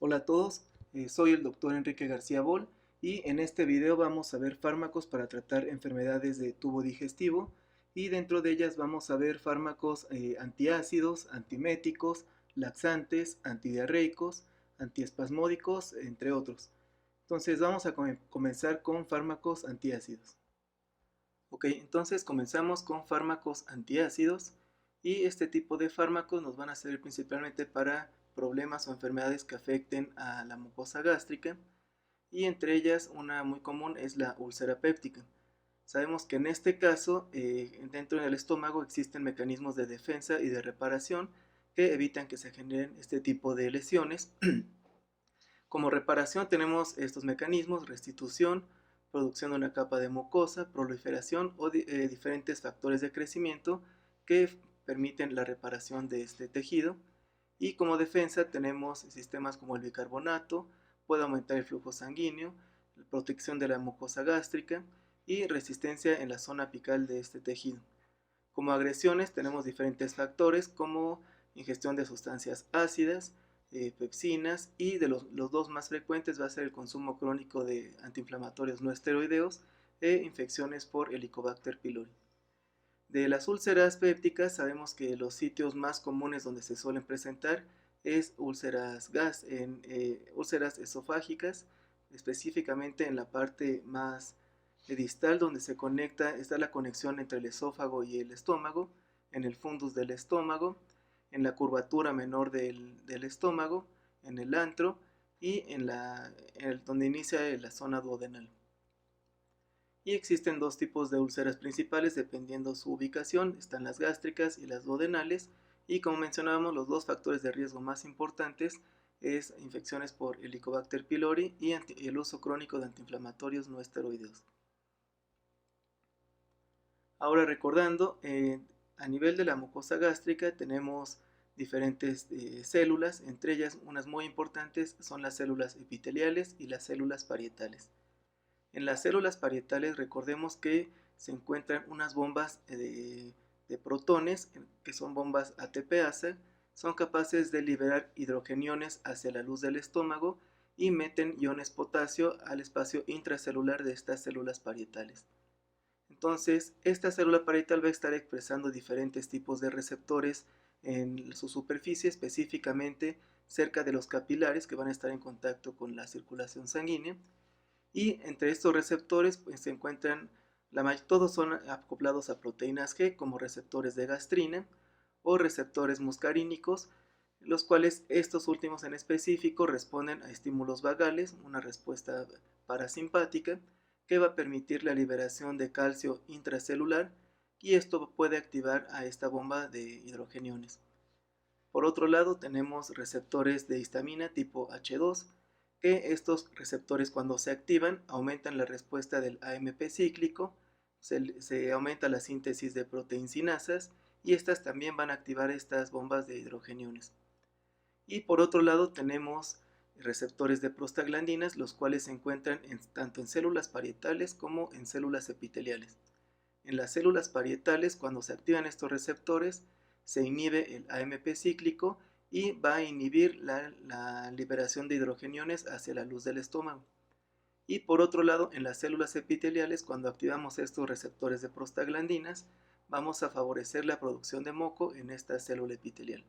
Hola a todos, soy el doctor Enrique García Bol y en este video vamos a ver fármacos para tratar enfermedades de tubo digestivo y dentro de ellas vamos a ver fármacos antiácidos, antiméticos, laxantes, antidiarreicos, antiespasmódicos, entre otros. Entonces vamos a comenzar con fármacos antiácidos. Ok, entonces comenzamos con fármacos antiácidos y este tipo de fármacos nos van a servir principalmente para problemas o enfermedades que afecten a la mucosa gástrica y entre ellas una muy común es la úlcera péptica. Sabemos que en este caso dentro del estómago existen mecanismos de defensa y de reparación que evitan que se generen este tipo de lesiones. Como reparación tenemos estos mecanismos: restitución, producción de una capa de mucosa, proliferación o diferentes factores de crecimiento que permiten la reparación de este tejido. Y como defensa tenemos sistemas como el bicarbonato, puede aumentar el flujo sanguíneo, protección de la mucosa gástrica y resistencia en la zona apical de este tejido. Como agresiones tenemos diferentes factores como ingestión de sustancias ácidas, pepsinas y de los dos más frecuentes va a ser el consumo crónico de antiinflamatorios no esteroideos e infecciones por Helicobacter pylori. De las úlceras pépticas sabemos que los sitios más comunes donde se suelen presentar es úlceras esofágicas, específicamente en la parte más distal donde está la conexión entre el esófago y el estómago, en el fundus del estómago, en la curvatura menor del estómago, en el antro y donde inicia la zona duodenal. Y existen dos tipos de úlceras principales dependiendo su ubicación: están las gástricas y las duodenales, y como mencionábamos los dos factores de riesgo más importantes es infecciones por Helicobacter pylori y el uso crónico de antiinflamatorios no esteroideos. Ahora recordando, a nivel de la mucosa gástrica tenemos diferentes células, entre ellas unas muy importantes son las células epiteliales y las células parietales. En las células parietales recordemos que se encuentran unas bombas de protones, que son bombas ATPase, son capaces de liberar hidrogeniones hacia la luz del estómago y meten iones potasio al espacio intracelular de estas células parietales. Entonces, esta célula parietal va a estar expresando diferentes tipos de receptores en su superficie, específicamente cerca de los capilares que van a estar en contacto con la circulación sanguínea. Y entre estos receptores pues, se encuentran, todos son acoplados a proteínas G como receptores de gastrina o receptores muscarínicos, los cuales estos últimos en específico responden a estímulos vagales, una respuesta parasimpática que va a permitir la liberación de calcio intracelular, y esto puede activar a esta bomba de hidrogeniones. Por otro lado tenemos receptores de histamina tipo H2, que estos receptores cuando se activan aumentan la respuesta del AMP cíclico, se aumenta la síntesis de proteincinasas y estas también van a activar estas bombas de hidrogeniones. Y por otro lado tenemos receptores de prostaglandinas, los cuales se encuentran tanto en células parietales como en células epiteliales. En las células parietales, cuando se activan estos receptores, se inhibe el AMP cíclico y va a inhibir la liberación de hidrogeniones hacia la luz del estómago. Y por otro lado, en las células epiteliales, cuando activamos estos receptores de prostaglandinas, vamos a favorecer la producción de moco en esta célula epitelial.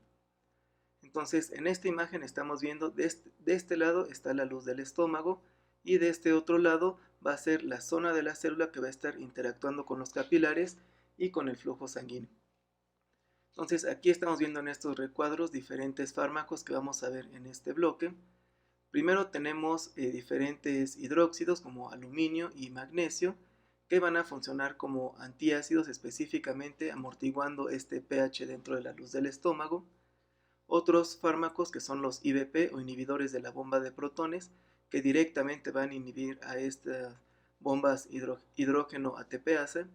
Entonces, en esta imagen estamos viendo de este lado está la luz del estómago y de este otro lado va a ser la zona de la célula que va a estar interactuando con los capilares y con el flujo sanguíneo. Entonces, aquí estamos viendo en estos recuadros diferentes fármacos que vamos a ver en este bloque. Primero tenemos diferentes hidróxidos como aluminio y magnesio que van a funcionar como antiácidos, específicamente amortiguando este pH dentro de la luz del estómago. Otros fármacos que son los IBP o inhibidores de la bomba de protones, que directamente van a inhibir a estas bombas hidrógeno ATPase.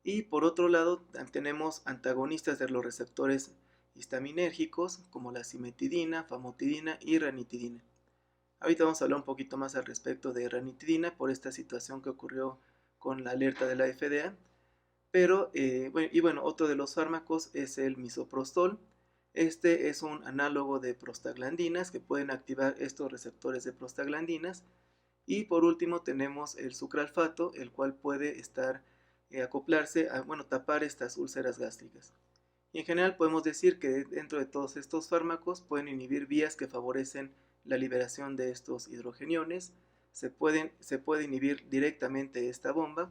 Y por otro lado tenemos antagonistas de los receptores histaminérgicos como la cimetidina, famotidina y ranitidina. Ahorita vamos a hablar un poquito más al respecto de ranitidina por esta situación que ocurrió con la alerta de la FDA. Pero, otro de los fármacos es el misoprostol, Este es un análogo de prostaglandinas que pueden activar estos receptores de prostaglandinas. Y por último tenemos el sucralfato, el cual puede acoplarse tapar estas úlceras gástricas. Y en general podemos decir que dentro de todos estos fármacos pueden inhibir vías que favorecen la liberación de estos hidrogeniones. Se puede inhibir directamente esta bomba,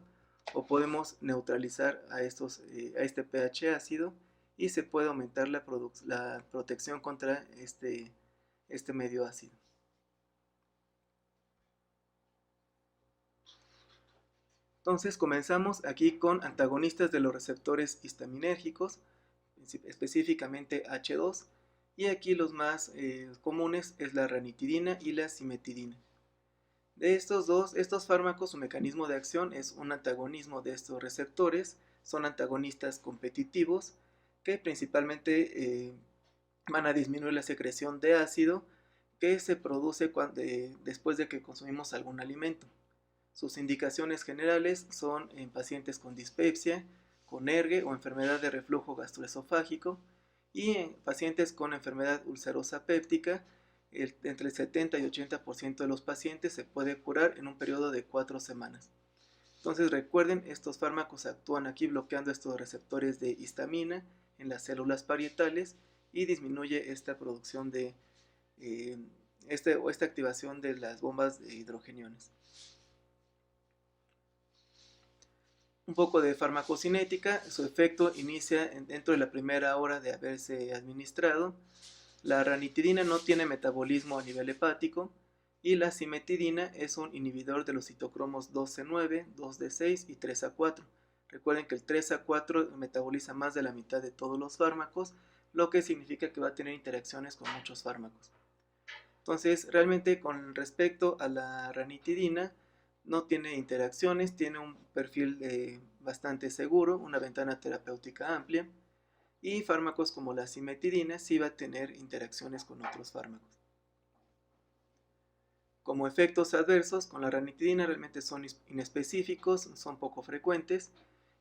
o podemos neutralizar a este pH ácido, y se puede aumentar la protección contra este medio ácido. Entonces comenzamos aquí con antagonistas de los receptores histaminérgicos, específicamente H2, y aquí los más comunes es la ranitidina y la cimetidina. De estos fármacos, su mecanismo de acción es un antagonismo de estos receptores. Son antagonistas competitivos que principalmente van a disminuir la secreción de ácido que se produce después de que consumimos algún alimento. Sus indicaciones generales son en pacientes con dispepsia, con ERGE o enfermedad de reflujo gastroesofágico, y en pacientes con enfermedad ulcerosa péptica. Entre el 70 y 80% de los pacientes se puede curar en un periodo de 4 semanas. Entonces recuerden, estos fármacos actúan aquí bloqueando estos receptores de histamina en las células parietales y disminuye esta producción de esta activación de las bombas de hidrogeniones. Un poco de farmacocinética. Su efecto inicia dentro de la primera hora de haberse administrado. La ranitidina no tiene metabolismo a nivel hepático, y la cimetidina es un inhibidor de los citocromos 2C9, 2D6 y 3A4. Recuerden que el 3A4 metaboliza más de la mitad de todos los fármacos, lo que significa que va a tener interacciones con muchos fármacos. Entonces, realmente con respecto a la ranitidina, no tiene interacciones, tiene un perfil bastante seguro, una ventana terapéutica amplia, y fármacos como la cimetidina sí va a tener interacciones con otros fármacos. Como efectos adversos, con la ranitidina realmente son inespecíficos, son poco frecuentes,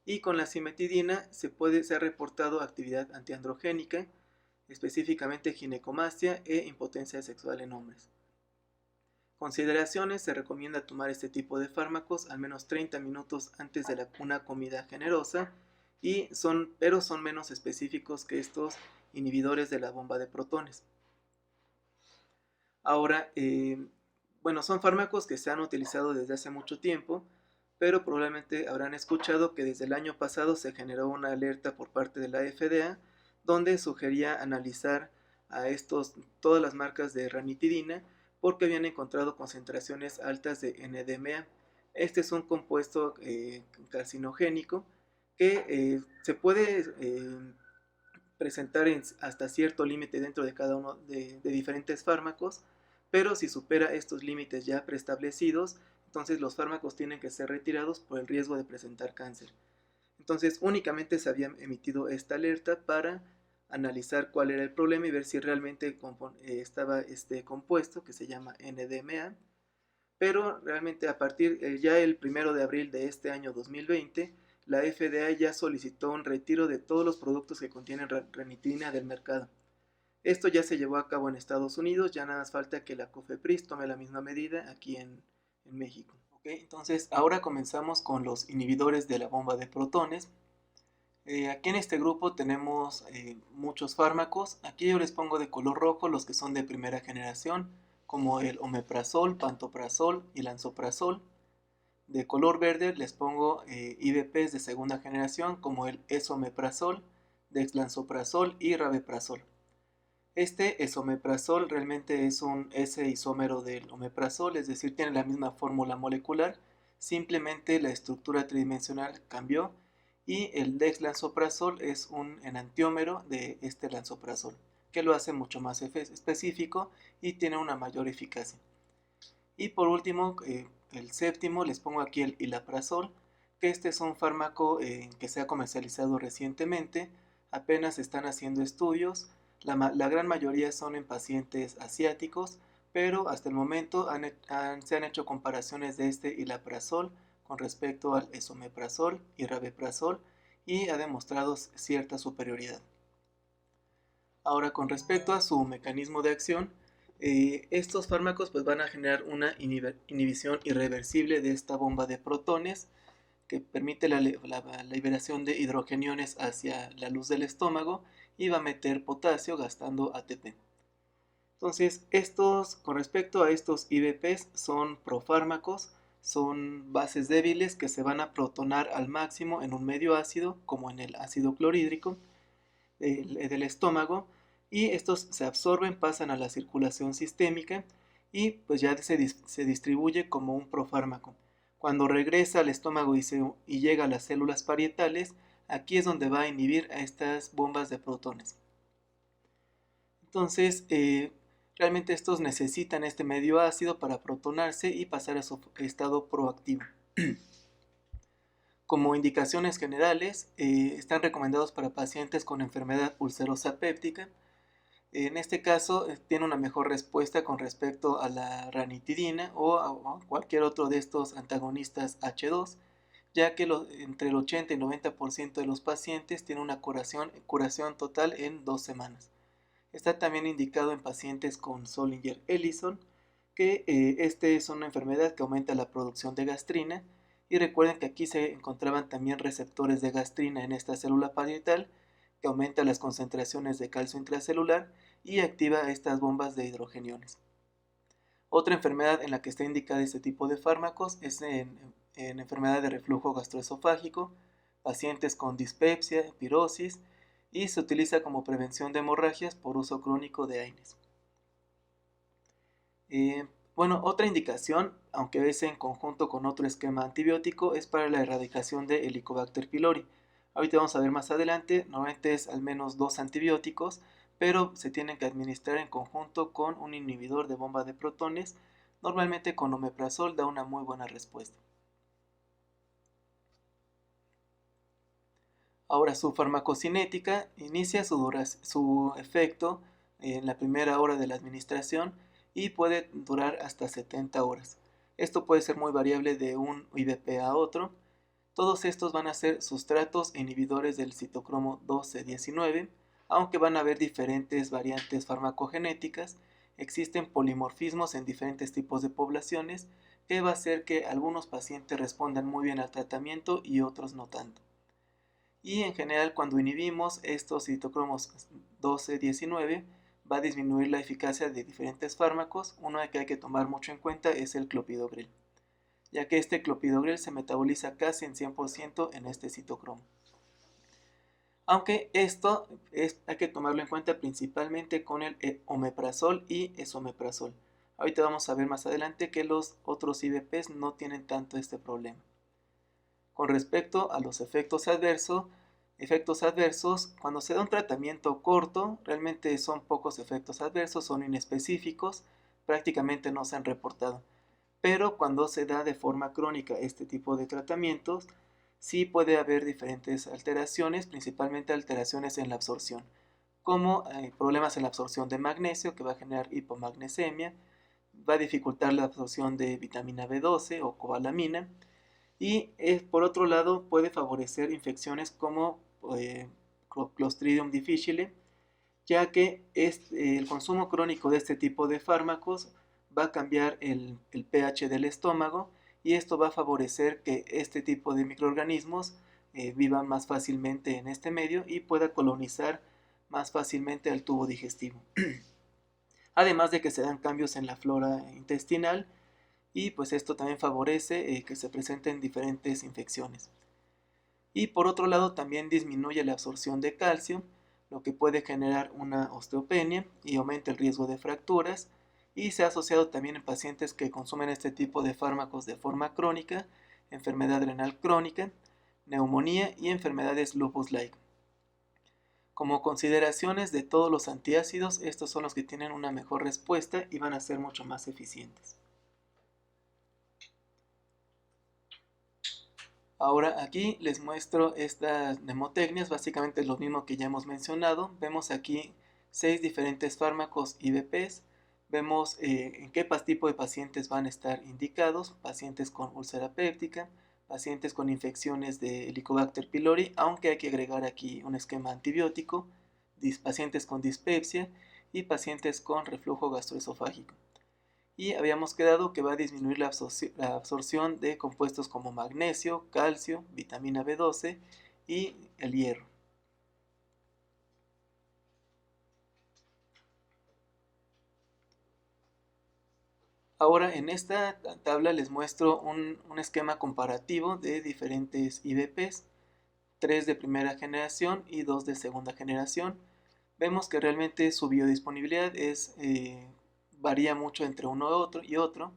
y con la cimetidina se ha reportado actividad antiandrogénica, específicamente ginecomastia e impotencia sexual en hombres. Consideraciones: se recomienda tomar este tipo de fármacos al menos 30 minutos antes de una comida generosa, pero son menos específicos que estos inhibidores de la bomba de protones. Ahora, son fármacos que se han utilizado desde hace mucho tiempo, pero probablemente habrán escuchado que desde el año pasado se generó una alerta por parte de la FDA, donde sugería analizar todas las marcas de ranitidina, porque habían encontrado concentraciones altas de NDMA. Este es un compuesto carcinogénico que se puede presentar hasta cierto límite dentro de cada uno de diferentes fármacos, pero si supera estos límites ya preestablecidos, entonces los fármacos tienen que ser retirados por el riesgo de presentar cáncer. Entonces únicamente se había emitido esta alerta para analizar cuál era el problema y ver si realmente estaba este compuesto que se llama NDMA, pero realmente a partir ya el 1 de abril de este año 2020, la FDA ya solicitó un retiro de todos los productos que contienen ranitidina del mercado. Esto ya se llevó a cabo en Estados Unidos, ya nada más falta que la COFEPRIS tome la misma medida aquí en México. Entonces ahora comenzamos con los inhibidores de la bomba de protones. Aquí en este grupo tenemos muchos fármacos. Aquí yo les pongo de color rojo los que son de primera generación, como el omeprazol, pantoprazol y lansoprazol. De color verde les pongo IVPs de segunda generación, como el esomeprazol, dexlansoprazol y rabeprazol. Este esomeprazol realmente es un S-isómero del omeprazol, es decir, tiene la misma fórmula molecular, simplemente la estructura tridimensional cambió, y el dexlansoprazol es un enantiómero de este lansoprazol, que lo hace mucho más específico y tiene una mayor eficacia. Y por último, el séptimo, les pongo aquí el ilaprazol, que este es un fármaco que se ha comercializado recientemente, apenas están haciendo estudios. La gran mayoría son en pacientes asiáticos, pero hasta el momento se han hecho comparaciones de este ilaprazol con respecto al esomeprazol y rabeprazol, y ha demostrado cierta superioridad. Ahora, con respecto a su mecanismo de acción, estos fármacos pues, van a generar una inhibición irreversible de esta bomba de protones que permite la liberación de hidrogeniones hacia la luz del estómago y va a meter potasio gastando ATP. Entonces, estos, con respecto a estos IBPs, son profármacos, son bases débiles que se van a protonar al máximo en un medio ácido, como en el ácido clorhídrico del estómago, y estos se absorben, pasan a la circulación sistémica y pues ya se distribuye como un profármaco. Cuando regresa al estómago y llega a las células parietales, aquí es donde va a inhibir a estas bombas de protones. Entonces, realmente estos necesitan este medio ácido para protonarse y pasar a su estado proactivo. Como indicaciones generales, están recomendados para pacientes con enfermedad ulcerosa péptica. En este caso, tiene una mejor respuesta con respecto a la ranitidina o a cualquier otro de estos antagonistas H2, ya que entre el 80 y 90% de los pacientes tienen una curación total en 2 semanas. Está también indicado en pacientes con Zollinger-Ellison, que este es una enfermedad que aumenta la producción de gastrina. Y recuerden que aquí se encontraban también receptores de gastrina en esta célula parietal, que aumenta las concentraciones de calcio intracelular y activa estas bombas de hidrogeniones. Otra enfermedad en la que está indicada este tipo de fármacos es en enfermedad de reflujo gastroesofágico, pacientes con dispepsia, pirosis, y se utiliza como prevención de hemorragias por uso crónico de AINES. Bueno, otra indicación, aunque es en conjunto con otro esquema antibiótico, es para la erradicación de Helicobacter pylori. Ahorita vamos a ver más adelante, normalmente es al menos 2 antibióticos, pero se tienen que administrar en conjunto con un inhibidor de bomba de protones. Normalmente con omeprazol da una muy buena respuesta. Ahora, su farmacocinética inicia su efecto en la primera hora de la administración y puede durar hasta 70 horas. Esto puede ser muy variable de un IBP a otro. Todos estos van a ser sustratos e inhibidores del citocromo 12-19, aunque van a haber diferentes variantes farmacogenéticas. Existen polimorfismos en diferentes tipos de poblaciones que va a hacer que algunos pacientes respondan muy bien al tratamiento y otros no tanto. Y en general, cuando inhibimos estos citocromos 12-19, va a disminuir la eficacia de diferentes fármacos. Uno que hay que tomar mucho en cuenta es el clopidogrel, ya que este clopidogrel se metaboliza casi en 100% en este citocromo. Aunque esto hay que tomarlo en cuenta principalmente con el omeprazol y esomeprazol. Ahorita vamos a ver más adelante que los otros IBPs no tienen tanto este problema. Con respecto a los efectos adversos, cuando se da un tratamiento corto, realmente son pocos efectos adversos, son inespecíficos, prácticamente no se han reportado. Pero cuando se da de forma crónica este tipo de tratamientos, sí puede haber diferentes alteraciones, principalmente alteraciones en la absorción, como problemas en la absorción de magnesio, que va a generar hipomagnesemia, va a dificultar la absorción de vitamina B12 o cobalamina, y por otro lado puede favorecer infecciones como Clostridium difficile, ya que el consumo crónico de este tipo de fármacos va a cambiar el pH del estómago y esto va a favorecer que este tipo de microorganismos vivan más fácilmente en este medio y pueda colonizar más fácilmente el tubo digestivo. Además de que se dan cambios en la flora intestinal y pues esto también favorece que se presenten diferentes infecciones. Y por otro lado también disminuye la absorción de calcio, lo que puede generar una osteopenia y aumenta el riesgo de fracturas, y se ha asociado también en pacientes que consumen este tipo de fármacos de forma crónica, enfermedad renal crónica, neumonía y enfermedades lupus-like. Como consideraciones de todos los antiácidos, estos son los que tienen una mejor respuesta y van a ser mucho más eficientes. Ahora aquí les muestro estas mnemotecnias, básicamente lo mismo que ya hemos mencionado. Vemos aquí 6 diferentes fármacos IBPs. Vemos en qué tipo de pacientes van a estar indicados: pacientes con úlcera péptica, pacientes con infecciones de Helicobacter pylori, aunque hay que agregar aquí un esquema antibiótico, pacientes con dispepsia y pacientes con reflujo gastroesofágico. Y habíamos quedado que va a disminuir la absorción de compuestos como magnesio, calcio, vitamina B12 y el hierro. Ahora en esta tabla les muestro un esquema comparativo de diferentes IVPs, 3 de primera generación y 2 de segunda generación. Vemos que realmente su biodisponibilidad varía mucho entre uno y otro.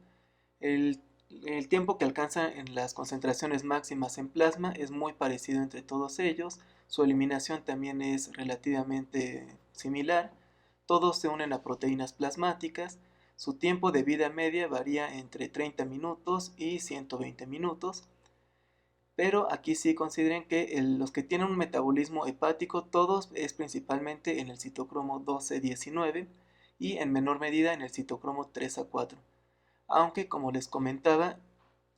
El, el tiempo que alcanza en las concentraciones máximas en plasma es muy parecido entre todos ellos. Su eliminación también es relativamente similar. Todos se unen a proteínas plasmáticas. Su tiempo de vida media varía entre 30 minutos y 120 minutos. Pero aquí sí consideren que los que tienen un metabolismo hepático, todos es principalmente en el citocromo 12-19 y en menor medida en el citocromo 3A4. Aunque, como les comentaba,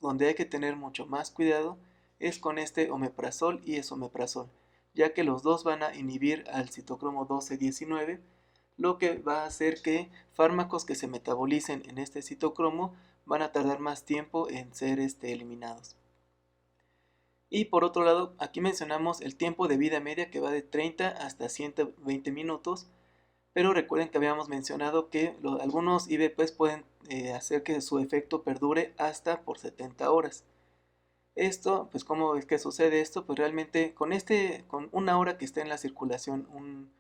donde hay que tener mucho más cuidado es con este omeprazol y esomeprazol, ya que los dos van a inhibir al citocromo 12-19, lo que va a hacer que fármacos que se metabolicen en este citocromo van a tardar más tiempo en ser eliminados. Y por otro lado, aquí mencionamos el tiempo de vida media que va de 30 hasta 120 minutos, pero recuerden que habíamos mencionado que algunos IVPs pueden hacer que su efecto perdure hasta por 70 horas. Esto, pues ¿cómo es que sucede esto? Pues realmente con una hora que esté en la circulación un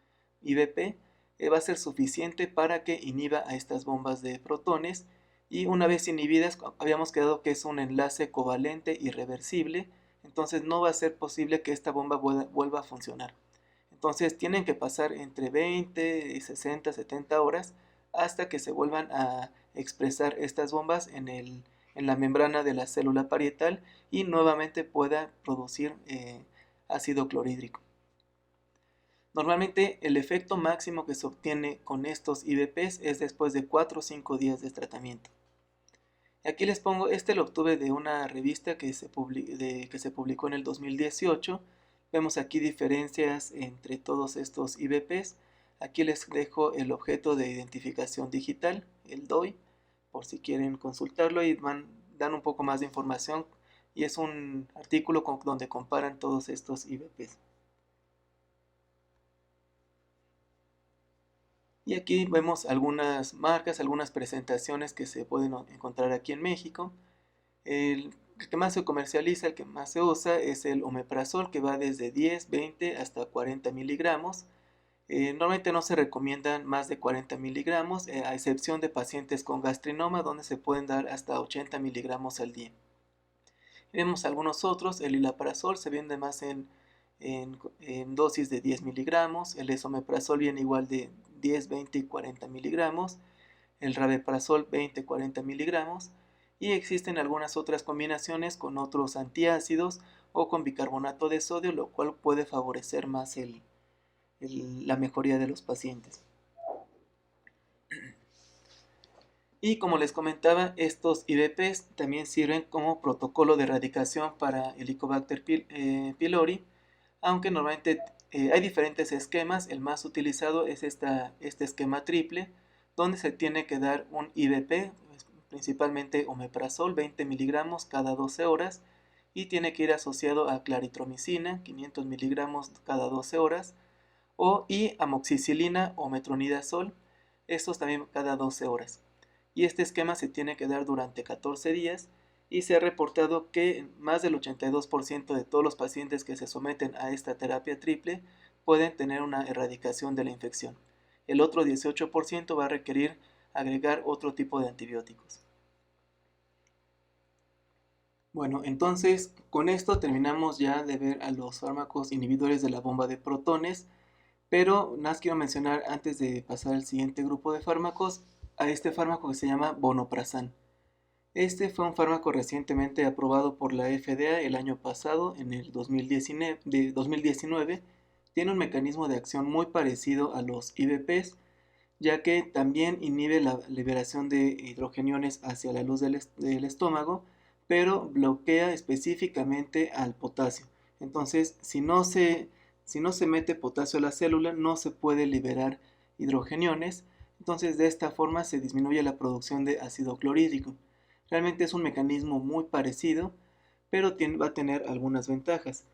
IVP, va a ser suficiente para que inhiba a estas bombas de protones, y una vez inhibidas habíamos quedado que es un enlace covalente irreversible, entonces no va a ser posible que esta bomba vuelva a funcionar. Entonces tienen que pasar entre 20, 60, 70 horas hasta que se vuelvan a expresar estas bombas en la membrana de la célula parietal y nuevamente pueda producir ácido clorhídrico. Normalmente el efecto máximo que se obtiene con estos IVPs es después de 4 o 5 días de tratamiento. Aquí les pongo, lo obtuve de una revista que se publicó en el 2018. Vemos aquí diferencias entre todos estos IVPs. Aquí les dejo el objeto de identificación digital, el DOI, por si quieren consultarlo y dan un poco más de información. Y es un artículo donde comparan todos estos IVPs. Y aquí vemos algunas marcas, algunas presentaciones que se pueden encontrar aquí en México. El que más se comercializa, el que más se usa es el omeprazol, que va desde 10, 20 hasta 40 miligramos. Normalmente no se recomiendan más de 40 miligramos, a excepción de pacientes con gastrinoma, donde se pueden dar hasta 80 miligramos al día. Vemos algunos otros, el hilaprazol se vende más en dosis de 10 miligramos, el esomeprazol viene igual de 10, 20 y 40 miligramos, el rabeprazol 20, 40 miligramos, y existen algunas otras combinaciones con otros antiácidos o con bicarbonato de sodio, lo cual puede favorecer más la mejoría de los pacientes. Y como les comentaba, estos IVPs también sirven como protocolo de erradicación para Helicobacter pylori, aunque normalmente hay diferentes esquemas. El más utilizado es este esquema triple, donde se tiene que dar un IVP, principalmente omeprazol, 20 miligramos cada 12 horas, y tiene que ir asociado a claritromicina, 500 miligramos cada 12 horas, y amoxicilina o metronidazol, estos también cada 12 horas. Y este esquema se tiene que dar durante 14 días, y se ha reportado que más del 82% de todos los pacientes que se someten a esta terapia triple pueden tener una erradicación de la infección. El otro 18% va a requerir agregar otro tipo de antibióticos. Bueno, entonces con esto terminamos ya de ver a los fármacos inhibidores de la bomba de protones, pero nada más quiero mencionar antes de pasar al siguiente grupo de fármacos a este fármaco que se llama vonoprazan. Este fue un fármaco recientemente aprobado por la FDA el año pasado, en el 2019. Tiene un mecanismo de acción muy parecido a los IVPs, ya que también inhibe la liberación de hidrogeniones hacia la luz del estómago, pero bloquea específicamente al potasio. Entonces, si no se Si no se mete potasio a la célula, no se puede liberar hidrogeniones, entonces de esta forma se disminuye la producción de ácido clorhídrico. Realmente es un mecanismo muy parecido, pero va a tener algunas ventajas.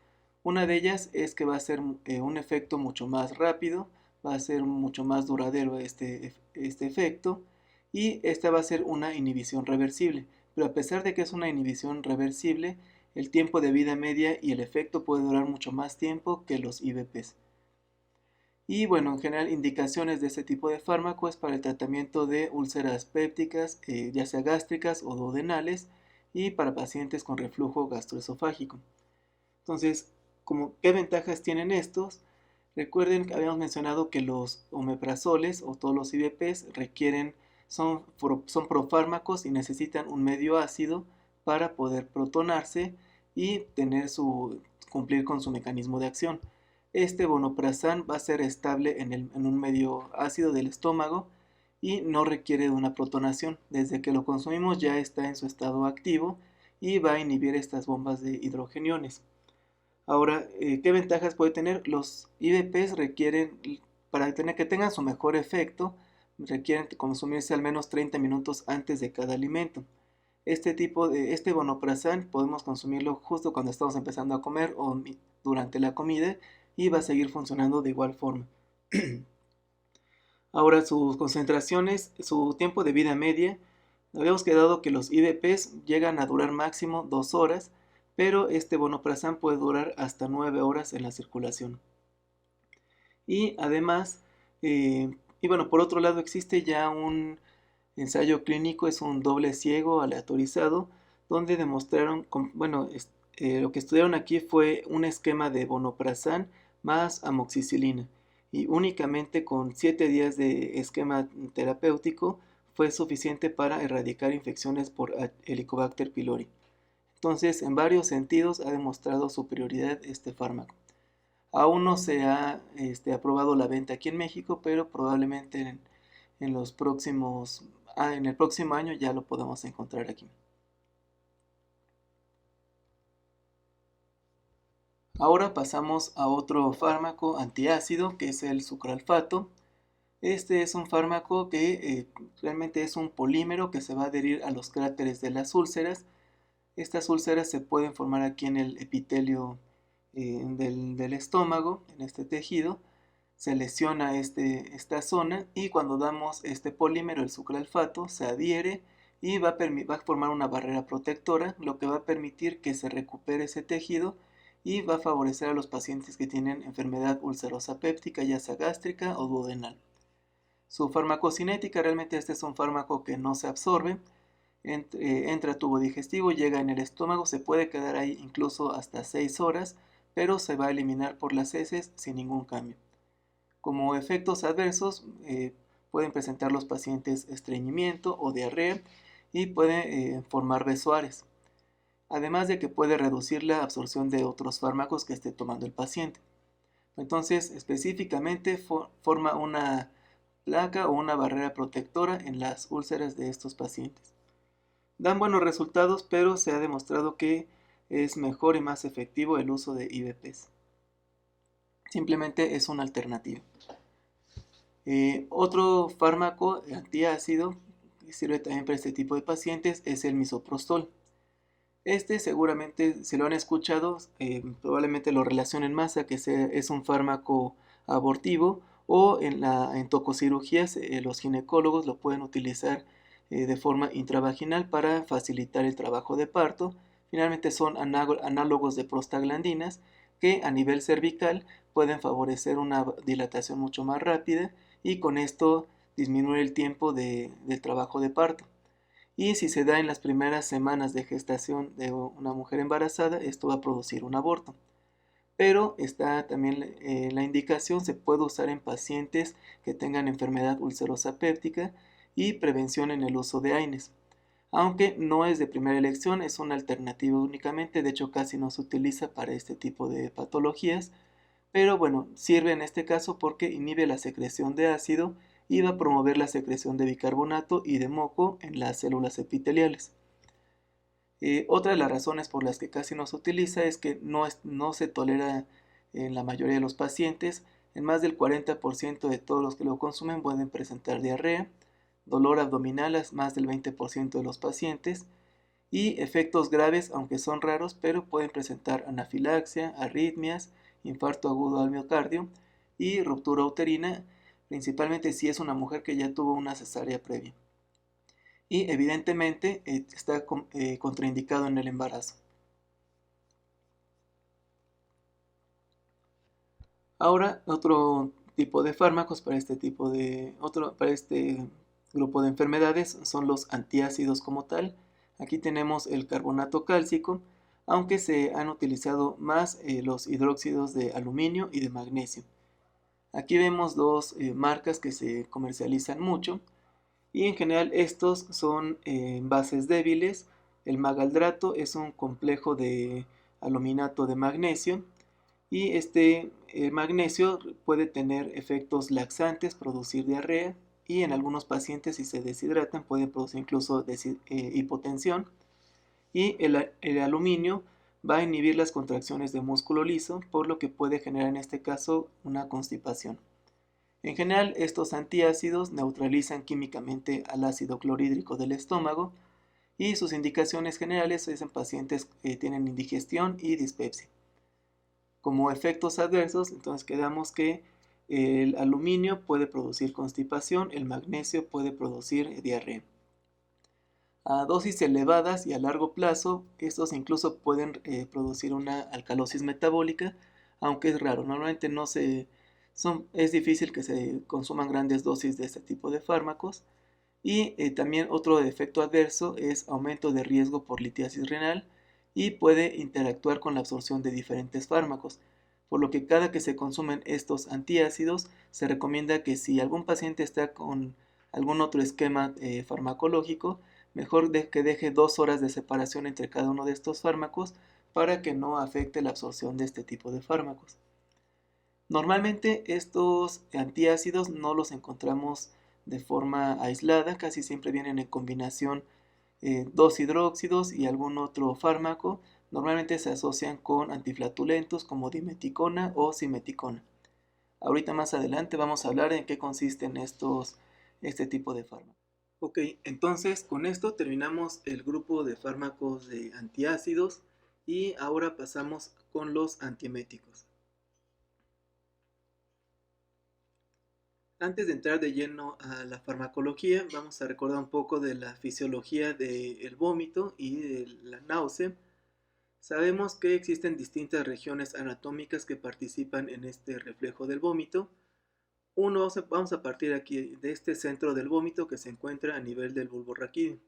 Una de ellas es que va a ser un efecto mucho más rápido, va a ser mucho más duradero este efecto, y esta va a ser una inhibición reversible. Pero a pesar de que es una inhibición reversible, el tiempo de vida media y el efecto puede durar mucho más tiempo que los IVPs. Y bueno, en general, indicaciones de este tipo de fármaco es para el tratamiento de úlceras pépticas, ya sea gástricas o duodenales, y para pacientes con reflujo gastroesofágico. Entonces, ¿qué ventajas tienen estos? Recuerden que habíamos mencionado que los omeprazoles o todos los IVPs son profármacos y necesitan un medio ácido para poder protonarse y cumplir con su mecanismo de acción. Este vonoprazan va a ser estable en un medio ácido del estómago y no requiere de una protonación. Desde que lo consumimos ya está en su estado activo y va a inhibir estas bombas de hidrogeniones. Ahora, ¿qué ventajas puede tener? Los IVPs para que tengan su mejor efecto, requieren consumirse al menos 30 minutos antes de cada alimento. Este vonoprazan podemos consumirlo justo cuando estamos empezando a comer o durante la comida y va a seguir funcionando de igual forma. Ahora, sus concentraciones, su tiempo de vida media, habíamos quedado que los IVPs llegan a durar máximo 2 horas, pero este vonoprazan puede durar hasta 9 horas en la circulación. Y además, por otro lado existe ya un ensayo clínico, es un doble ciego aleatorizado, donde demostraron, lo que estudiaron aquí fue un esquema de vonoprazan más amoxicilina, y únicamente con 7 días de esquema terapéutico fue suficiente para erradicar infecciones por Helicobacter pylori. Entonces, en varios sentidos ha demostrado superioridad este fármaco. Aún no se ha aprobado la venta aquí en México, pero probablemente en el próximo año ya lo podemos encontrar aquí. Ahora pasamos a otro fármaco antiácido, que es el sucralfato. Este es un fármaco que realmente es un polímero que se va a adherir a los cráteres de las úlceras. Estas úlceras se pueden formar aquí en el epitelio del estómago, en este tejido. Se lesiona esta zona y cuando damos este polímero, el sucralfato, se adhiere y va a formar una barrera protectora, lo que va a permitir que se recupere ese tejido y va a favorecer a los pacientes que tienen enfermedad ulcerosa péptica, ya sea gástrica o duodenal. Su farmacocinética, realmente este es un fármaco que no se absorbe, entra a tubo digestivo, llega en el estómago, se puede quedar ahí incluso hasta 6 horas, pero se va a eliminar por las heces sin ningún cambio. Como efectos adversos pueden presentar los pacientes estreñimiento o diarrea y puede formar besoares, además de que puede reducir la absorción de otros fármacos que esté tomando el paciente. Entonces, específicamente forma una placa o una barrera protectora en las úlceras de estos pacientes. Dan buenos resultados, pero se ha demostrado que es mejor y más efectivo el uso de IVPs. Simplemente es una alternativa. Otro fármaco antiácido que sirve también para este tipo de pacientes es el misoprostol. Este seguramente, si lo han escuchado, probablemente lo relacionen más a que es un fármaco abortivo, o en tococirugías los ginecólogos lo pueden utilizar de forma intravaginal para facilitar el trabajo de parto. Finalmente son análogos de prostaglandinas que a nivel cervical pueden favorecer una dilatación mucho más rápida y con esto disminuir el tiempo del trabajo de parto. Y si se da en las primeras semanas de gestación de una mujer embarazada, esto va a producir un aborto. Pero está también la indicación, se puede usar en pacientes que tengan enfermedad ulcerosa péptica y prevención en el uso de AINES. Aunque no es de primera elección, es una alternativa únicamente, de hecho casi no se utiliza para este tipo de patologías, pero bueno, sirve en este caso porque inhibe la secreción de ácido y va a promover la secreción de bicarbonato y de moco en las células epiteliales. Otra de las razones por las que casi no se utiliza es que no se tolera en la mayoría de los pacientes. En más del 40% de todos los que lo consumen pueden presentar diarrea, dolor abdominal a más del 20% de los pacientes y efectos graves, aunque son raros, pero pueden presentar anafilaxia, arritmias, infarto agudo al miocardio y ruptura uterina, principalmente si es una mujer que ya tuvo una cesárea previa. Y evidentemente está contraindicado en el embarazo. Ahora, otro tipo de fármacos para este grupo de enfermedades son los antiácidos como tal. Aquí tenemos el carbonato cálcico, aunque se han utilizado más los hidróxidos de aluminio y de magnesio. Aquí vemos dos marcas que se comercializan mucho y en general estos son bases débiles. El magaldrato es un complejo de aluminato de magnesio y este magnesio puede tener efectos laxantes, producir diarrea y en algunos pacientes si se deshidratan puede producir incluso hipotensión. Y el aluminio va a inhibir las contracciones de músculo liso, por lo que puede generar en este caso una constipación. En general, estos antiácidos neutralizan químicamente al ácido clorhídrico del estómago y sus indicaciones generales es en pacientes que tienen indigestión y dispepsia. Como efectos adversos, entonces quedamos que el aluminio puede producir constipación, el magnesio puede producir diarrea. A dosis elevadas y a largo plazo, estos incluso pueden producir una alcalosis metabólica, aunque es raro. Normalmente es difícil que se consuman grandes dosis de este tipo de fármacos. Y también otro efecto adverso es aumento de riesgo por litiasis renal y puede interactuar con la absorción de diferentes fármacos, por lo que cada que se consumen estos antiácidos se recomienda que si algún paciente está con algún otro esquema farmacológico, mejor que deje 2 horas de separación entre cada uno de estos fármacos para que no afecte la absorción de este tipo de fármacos. Normalmente estos antiácidos no los encontramos de forma aislada, casi siempre vienen en combinación dos hidróxidos y algún otro fármaco. Normalmente se asocian con antiflatulentos como dimeticona o simeticona. Ahorita más adelante vamos a hablar en qué consisten este tipo de fármacos. Ok, entonces con esto terminamos el grupo de fármacos de antiácidos y ahora pasamos con los antieméticos. Antes de entrar de lleno a la farmacología, vamos a recordar un poco de la fisiología del vómito y de la náusea. Sabemos que existen distintas regiones anatómicas que participan en este reflejo del vómito. Vamos a partir aquí de este centro del vómito que se encuentra a nivel del bulbo raquídeo.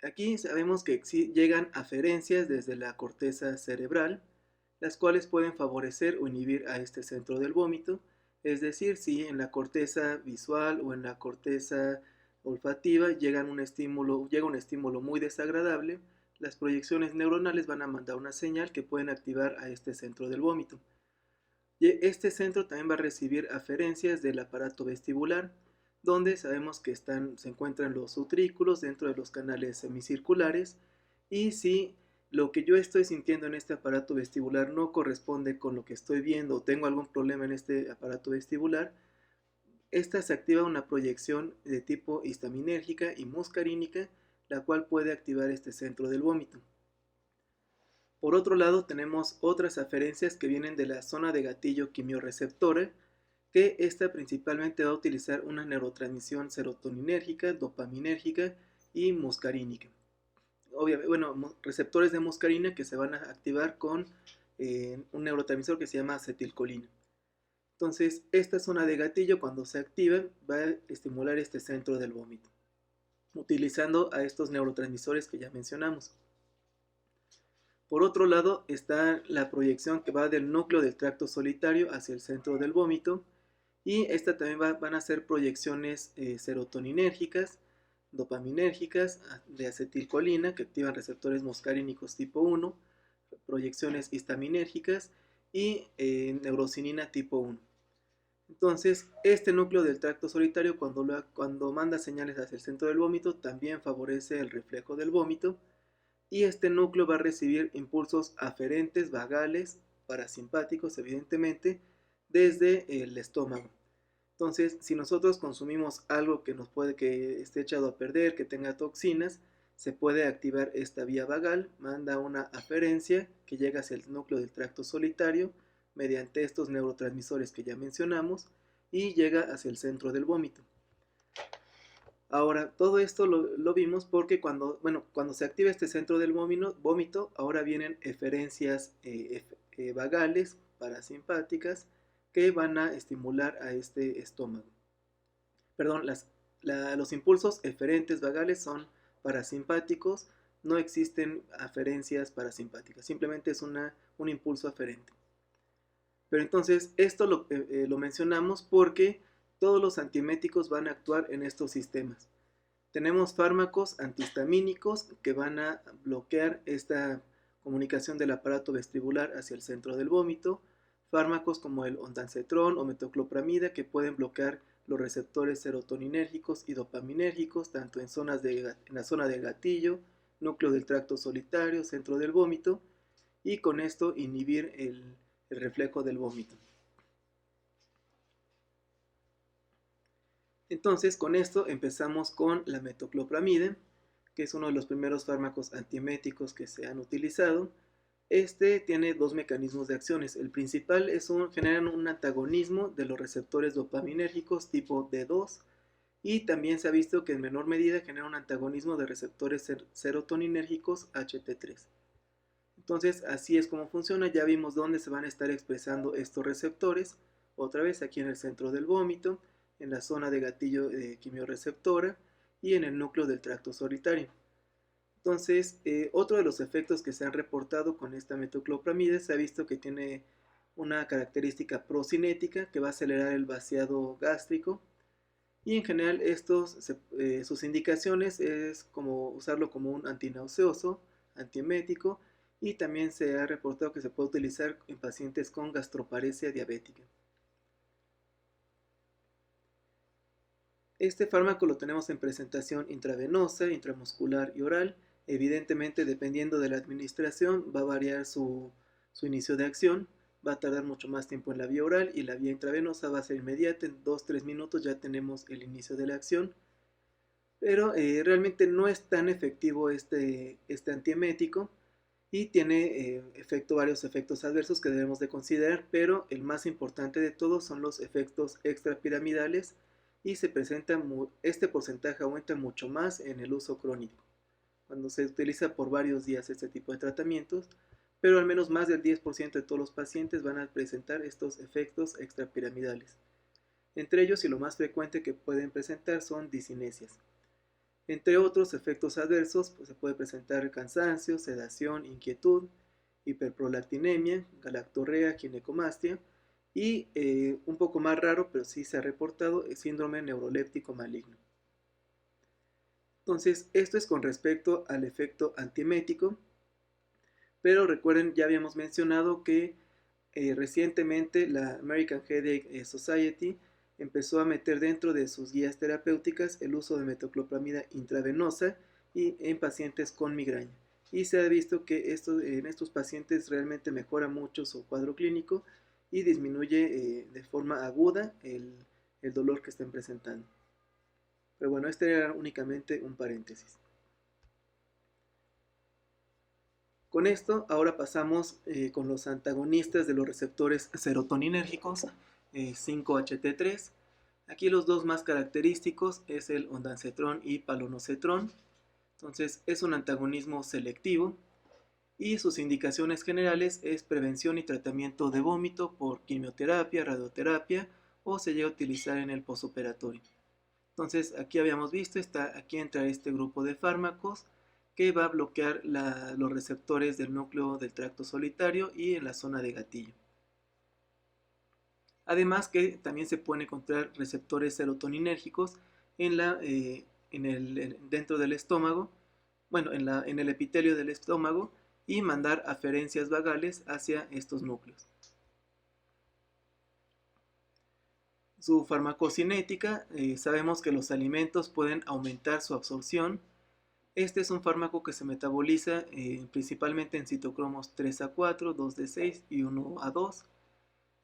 Aquí sabemos que llegan aferencias desde la corteza cerebral, las cuales pueden favorecer o inhibir a este centro del vómito, es decir, si en la corteza visual o en la corteza olfativa llega un estímulo muy desagradable, las proyecciones neuronales van a mandar una señal que pueden activar a este centro del vómito. Y este centro también va a recibir aferencias del aparato vestibular, donde sabemos que se encuentran los utrículos dentro de los canales semicirculares, y si lo que yo estoy sintiendo en este aparato vestibular no corresponde con lo que estoy viendo o tengo algún problema en este aparato vestibular, esta se activa una proyección de tipo histaminérgica y muscarínica, la cual puede activar este centro del vómito. Por otro lado, tenemos otras aferencias que vienen de la zona de gatillo quimiorreceptora, que esta principalmente va a utilizar una neurotransmisión serotoninérgica, dopaminérgica y muscarínica. Obviamente, receptores de muscarina que se van a activar con un neurotransmisor que se llama acetilcolina. Entonces, esta zona de gatillo, cuando se activa, va a estimular este centro del vómito, utilizando a estos neurotransmisores que ya mencionamos. Por otro lado, está la proyección que va del núcleo del tracto solitario hacia el centro del vómito, y esta también van a ser proyecciones serotoninérgicas, dopaminérgicas, de acetilcolina, que activan receptores muscarínicos tipo 1, proyecciones histaminérgicas y neurocinina tipo 1. Entonces, este núcleo del tracto solitario, cuando manda señales hacia el centro del vómito, también favorece el reflejo del vómito, y este núcleo va a recibir impulsos aferentes, vagales, parasimpáticos, evidentemente, desde el estómago. Entonces, si nosotros consumimos algo que esté echado a perder, que tenga toxinas, se puede activar esta vía vagal, manda una aferencia que llega hacia el núcleo del tracto solitario mediante estos neurotransmisores que ya mencionamos y llega hacia el centro del vómito. Ahora, todo esto lo vimos porque cuando se activa este centro del vómito, ahora vienen eferencias vagales, parasimpáticas, que van a estimular a este estómago. Perdón, los impulsos eferentes vagales son parasimpáticos, no existen aferencias parasimpáticas, simplemente es un impulso aferente. Pero entonces esto lo mencionamos porque todos los antieméticos van a actuar en estos sistemas. Tenemos fármacos antihistamínicos que van a bloquear esta comunicación del aparato vestibular hacia el centro del vómito, fármacos como el ondansetrón o metoclopramida que pueden bloquear los receptores serotoninérgicos y dopaminérgicos, tanto en la zona del gatillo, núcleo del tracto solitario, centro del vómito, y con esto inhibir el reflejo del vómito. Entonces, con esto empezamos con la metoclopramide, que es uno de los primeros fármacos antieméticos que se han utilizado. Este tiene dos mecanismos de acciones. El principal es generan un antagonismo de los receptores dopaminérgicos tipo D2 y también se ha visto que en menor medida genera un antagonismo de receptores serotoninérgicos HT3. Entonces, así es como funciona. Ya vimos dónde se van a estar expresando estos receptores. Otra vez aquí en el centro del vómito, en la zona de gatillo quimiorreceptora y en el núcleo del tracto solitario. Entonces, otro de los efectos que se han reportado con esta metoclopramide se ha visto que tiene una característica procinética que va a acelerar el vaciado gástrico y en general sus indicaciones es como usarlo como un antinauseoso, antiemético y también se ha reportado que se puede utilizar en pacientes con gastroparesia diabética. Este fármaco lo tenemos en presentación intravenosa, intramuscular y oral. Evidentemente, dependiendo de la administración, va a variar su inicio de acción. Va a tardar mucho más tiempo en la vía oral y la vía intravenosa va a ser inmediata. En 2-3 minutos ya tenemos el inicio de la acción. Pero realmente no es tan efectivo este antiemético y tiene varios efectos adversos que debemos de considerar, pero el más importante de todos son los efectos extrapiramidales y este porcentaje aumenta mucho más en el uso crónico, cuando se utiliza por varios días este tipo de tratamientos, pero al menos más del 10% de todos los pacientes van a presentar estos efectos extrapiramidales. Entre ellos y lo más frecuente que pueden presentar son discinesias. Entre otros efectos adversos, pues se puede presentar cansancio, sedación, inquietud, hiperprolactinemia, galactorrea, ginecomastia y un poco más raro, pero sí se ha reportado, el síndrome neuroléptico maligno. Entonces, esto es con respecto al efecto antiemético, pero recuerden, ya habíamos mencionado que recientemente la American Headache Society empezó a meter dentro de sus guías terapéuticas el uso de metoclopramida intravenosa y en pacientes con migraña. Y se ha visto que en estos pacientes realmente mejora mucho su cuadro clínico y disminuye de forma aguda el dolor que estén presentando. Pero bueno, este era únicamente un paréntesis. Con esto, ahora pasamos con los antagonistas de los receptores serotoninérgicos 5-HT3. Aquí los dos más característicos es el ondansetrón y palonosetrón. Entonces es un antagonismo selectivo y sus indicaciones generales es prevención y tratamiento de vómito por quimioterapia, radioterapia o se llega a utilizar en el postoperatorio. Entonces aquí habíamos visto, aquí entra este grupo de fármacos que va a bloquear los receptores del núcleo del tracto solitario y en la zona de gatillo. Además que también se pueden encontrar receptores serotoninérgicos dentro del estómago, en el epitelio del estómago y mandar aferencias vagales hacia estos núcleos. Su farmacocinética, sabemos que los alimentos pueden aumentar su absorción, Este es un fármaco que se metaboliza principalmente en citocromos 3A4, 2D6 y 1A2.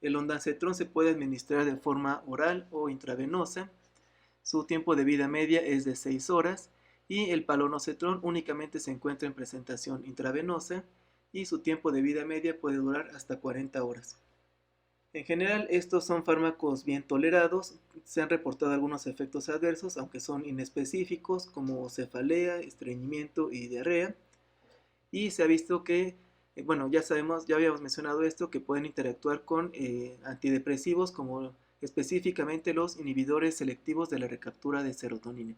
El ondansetrón se puede administrar de forma oral o intravenosa. Su tiempo de vida media es de 6 horas y el palonocetrón únicamente se encuentra en presentación intravenosa y su tiempo de vida media puede durar hasta 40 horas. En general, estos son fármacos bien tolerados. Se han reportado algunos efectos adversos, aunque son inespecíficos, como cefalea, estreñimiento y diarrea. Y se ha visto que, bueno, ya sabemos, ya habíamos mencionado esto, que pueden interactuar con antidepresivos, como específicamente los inhibidores selectivos de la recaptura de serotonina,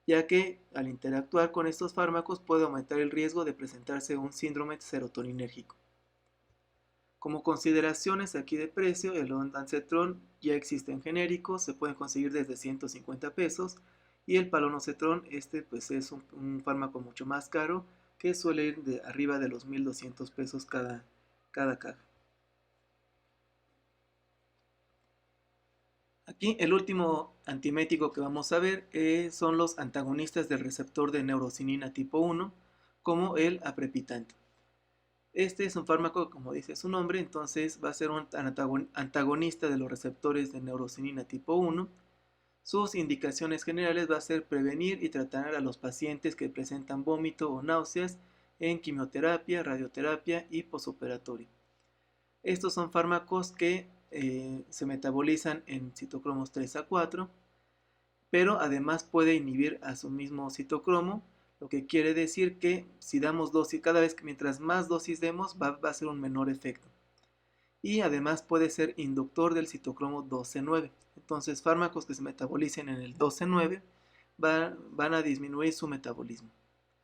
ya que al interactuar con estos fármacos puede aumentar el riesgo de presentarse un síndrome serotoninérgico. Como consideraciones aquí de precio, el ondansetron ya existe en genéricos, se pueden conseguir desde 150 pesos, y el palonocetrón, pues es un fármaco mucho más caro, que suele ir de arriba de los 1,200 pesos cada caja. Aquí el último antimético que vamos a ver son los antagonistas del receptor de neurocinina tipo 1, como el aprepitante. Este es un fármaco, como dice su nombre, entonces va a ser un antagonista de los receptores de neurocinina tipo 1. Sus indicaciones generales va a ser prevenir y tratar a los pacientes que presentan vómito o náuseas en quimioterapia, radioterapia y posoperatorio. Estos son fármacos que se metabolizan en citocromos 3A4, pero además puede inhibir a su mismo citocromo, lo que quiere decir que si damos dosis, cada vez que mientras más dosis demos, va a ser un menor efecto. Y además puede ser inductor del citocromo 12,9. Entonces, fármacos que se metabolicen en el 12,9 van a disminuir su metabolismo.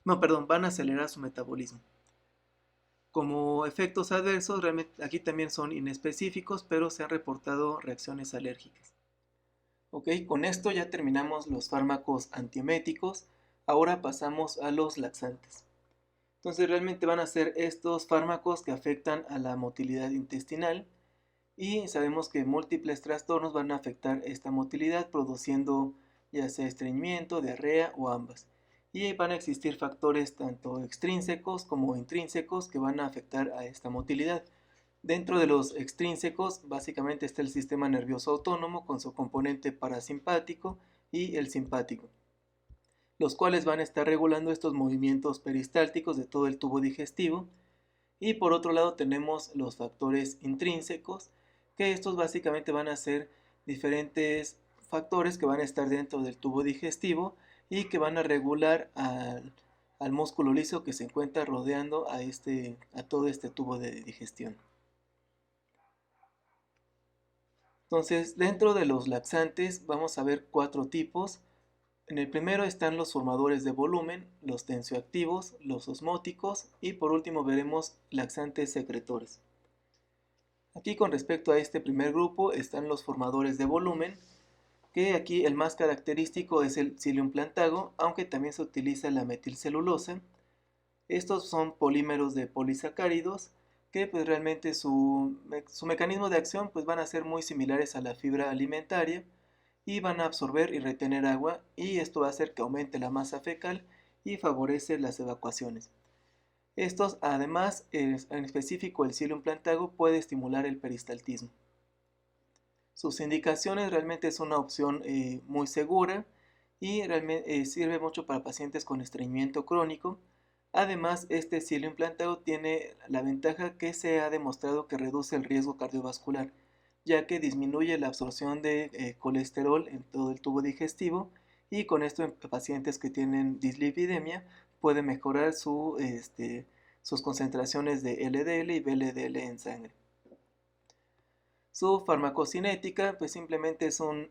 No, perdón, van a acelerar su metabolismo. Como efectos adversos, realmente aquí también son inespecíficos, pero se han reportado reacciones alérgicas. Ok, con esto ya terminamos los fármacos antieméticos. Ahora pasamos a los laxantes. Entonces realmente van a ser estos fármacos que afectan a la motilidad intestinal y sabemos que múltiples trastornos van a afectar esta motilidad produciendo ya sea estreñimiento, diarrea o ambas. Y van a existir factores tanto extrínsecos como intrínsecos que van a afectar a esta motilidad. Dentro de los extrínsecos, básicamente está el sistema nervioso autónomo con su componente parasimpático y el simpático, los cuales van a estar regulando estos movimientos peristálticos de todo el tubo digestivo. Y por otro lado tenemos los factores intrínsecos, que estos básicamente van a ser diferentes factores que van a estar dentro del tubo digestivo y que van a regular al músculo liso que se encuentra rodeando a todo este tubo de digestión. Entonces, dentro de los laxantes vamos a ver 4 tipos. En el primero están los formadores de volumen, los tensioactivos, los osmóticos y por último veremos laxantes secretores. Aquí con respecto a este primer grupo están los formadores de volumen, que aquí el más característico es el psyllium plantago, aunque también se utiliza la metilcelulosa. Estos son polímeros de polisacáridos que pues realmente su mecanismo de acción pues van a ser muy similares a la fibra alimentaria y van a absorber y retener agua y esto va a hacer que aumente la masa fecal y favorece las evacuaciones. Estos además, en específico el psyllium plantago puede estimular el peristaltismo. Sus indicaciones realmente es una opción muy segura y realmente sirve mucho para pacientes con estreñimiento crónico. Además, este psyllium plantago tiene la ventaja que se ha demostrado que reduce el riesgo cardiovascular, ya que disminuye la absorción de colesterol en todo el tubo digestivo y con esto en pacientes que tienen dislipidemia puede mejorar sus concentraciones de LDL y VLDL en sangre. Su farmacocinética pues simplemente es un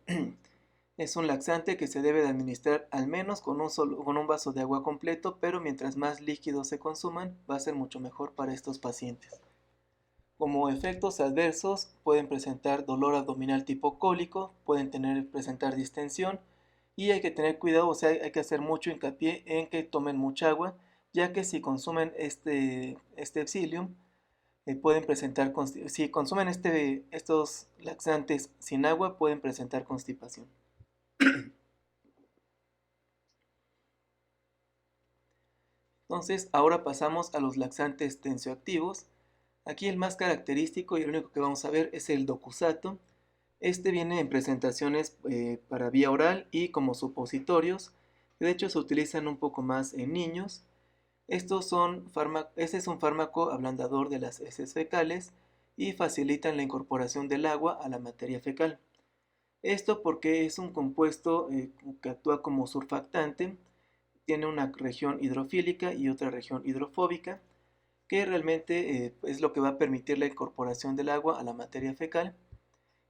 laxante que se debe de administrar al menos con un vaso de agua completo, pero mientras más líquidos se consuman va a ser mucho mejor para estos pacientes. Como efectos adversos pueden presentar dolor abdominal tipo cólico, pueden presentar distensión y hay que tener cuidado, o sea, hay que hacer mucho hincapié en que tomen mucha agua, ya que si consumen este psyllium, pueden presentar, si consumen estos laxantes sin agua, pueden presentar constipación. Entonces, ahora pasamos a los laxantes tensioactivos. Aquí el más característico y el único que vamos a ver es el docusato. Este viene en presentaciones para vía oral y como supositorios. De hecho, se utilizan un poco más en niños. Este es un fármaco ablandador de las heces fecales y facilitan la incorporación del agua a la materia fecal. Esto porque es un compuesto que actúa como surfactante, tiene una región hidrofílica y otra región hidrofóbica, que realmente es lo que va a permitir la incorporación del agua a la materia fecal.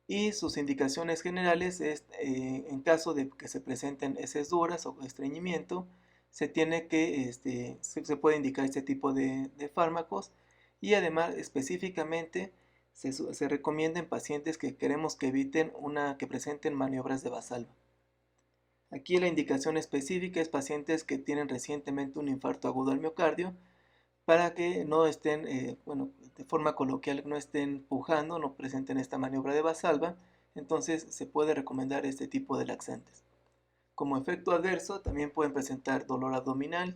Y sus indicaciones generales es, en caso de que se presenten heces duras o estreñimiento, se puede indicar este tipo de fármacos, y además específicamente se recomienda en pacientes que queremos que eviten que presenten maniobras de Valsalva. Aquí la indicación específica es pacientes que tienen recientemente un infarto agudo al miocardio, para que no estén, de forma coloquial, no estén pujando, no presenten esta maniobra de Valsalva. Entonces se puede recomendar este tipo de laxantes. Como efecto adverso también pueden presentar dolor abdominal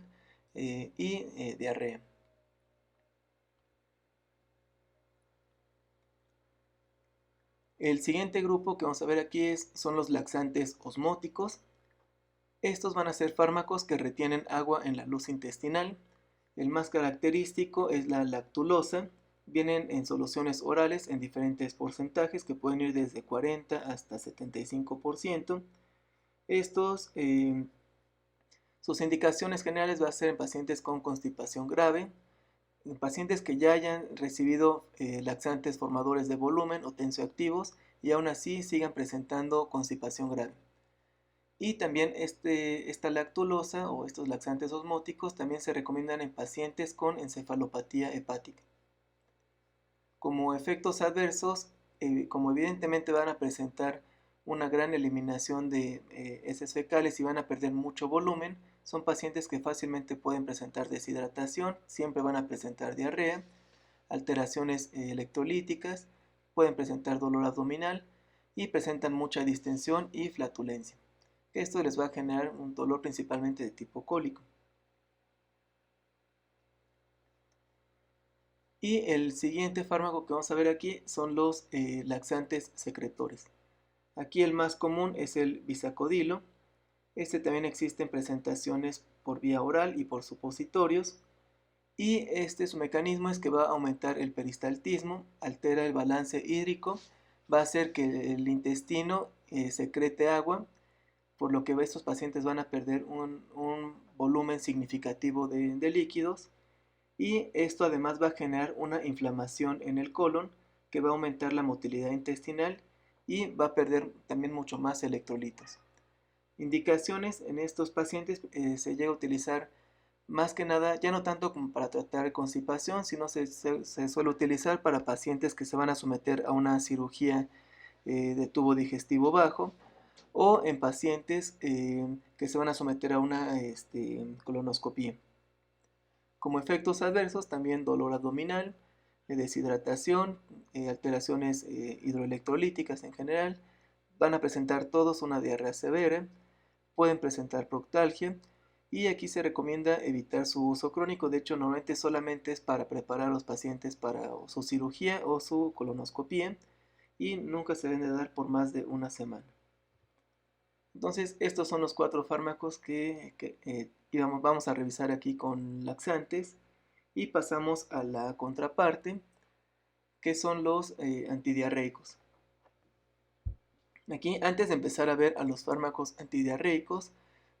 y diarrea. El siguiente grupo que vamos a ver aquí son los laxantes osmóticos. Estos van a ser fármacos que retienen agua en la luz intestinal. El más característico es la lactulosa. Vienen en soluciones orales en diferentes porcentajes que pueden ir desde 40 hasta 75%. Sus indicaciones generales va a ser en pacientes con constipación grave, en pacientes que ya hayan recibido laxantes formadores de volumen o tensioactivos y aún así sigan presentando constipación grave. Y también esta lactulosa o estos laxantes osmóticos también se recomiendan en pacientes con encefalopatía hepática. Como efectos adversos, como evidentemente van a presentar una gran eliminación de heces fecales y van a perder mucho volumen, son pacientes que fácilmente pueden presentar deshidratación, siempre van a presentar diarrea, alteraciones electrolíticas, pueden presentar dolor abdominal y presentan mucha distensión y flatulencia. Esto les va a generar un dolor principalmente de tipo cólico. Y el siguiente fármaco que vamos a ver aquí son los laxantes secretores. Aquí el más común es el bisacodilo. Este también existe en presentaciones por vía oral y por supositorios. Y su mecanismo es que va a aumentar el peristaltismo, altera el balance hídrico, va a hacer que el intestino secrete agua, por lo que estos pacientes van a perder un volumen significativo de líquidos, y esto además va a generar una inflamación en el colon que va a aumentar la motilidad intestinal y va a perder también mucho más electrolitos. Indicaciones en estos pacientes se llega a utilizar más que nada, ya no tanto como para tratar constipación, sino se suele utilizar para pacientes que se van a someter a una cirugía de tubo digestivo bajo, o en pacientes que se van a someter a una colonoscopia. Como efectos adversos también dolor abdominal, deshidratación, alteraciones hidroelectrolíticas en general, van a presentar todos una diarrea severa, pueden presentar proctalgia, y aquí se recomienda evitar su uso crónico. De hecho, normalmente solamente es para preparar a los pacientes para su cirugía o su colonoscopia, y nunca se deben de dar por más de una semana. Entonces, estos son los 4 fármacos que vamos a revisar aquí con laxantes, y pasamos a la contraparte, que son los antidiarreicos. Aquí, antes de empezar a ver a los fármacos antidiarreicos,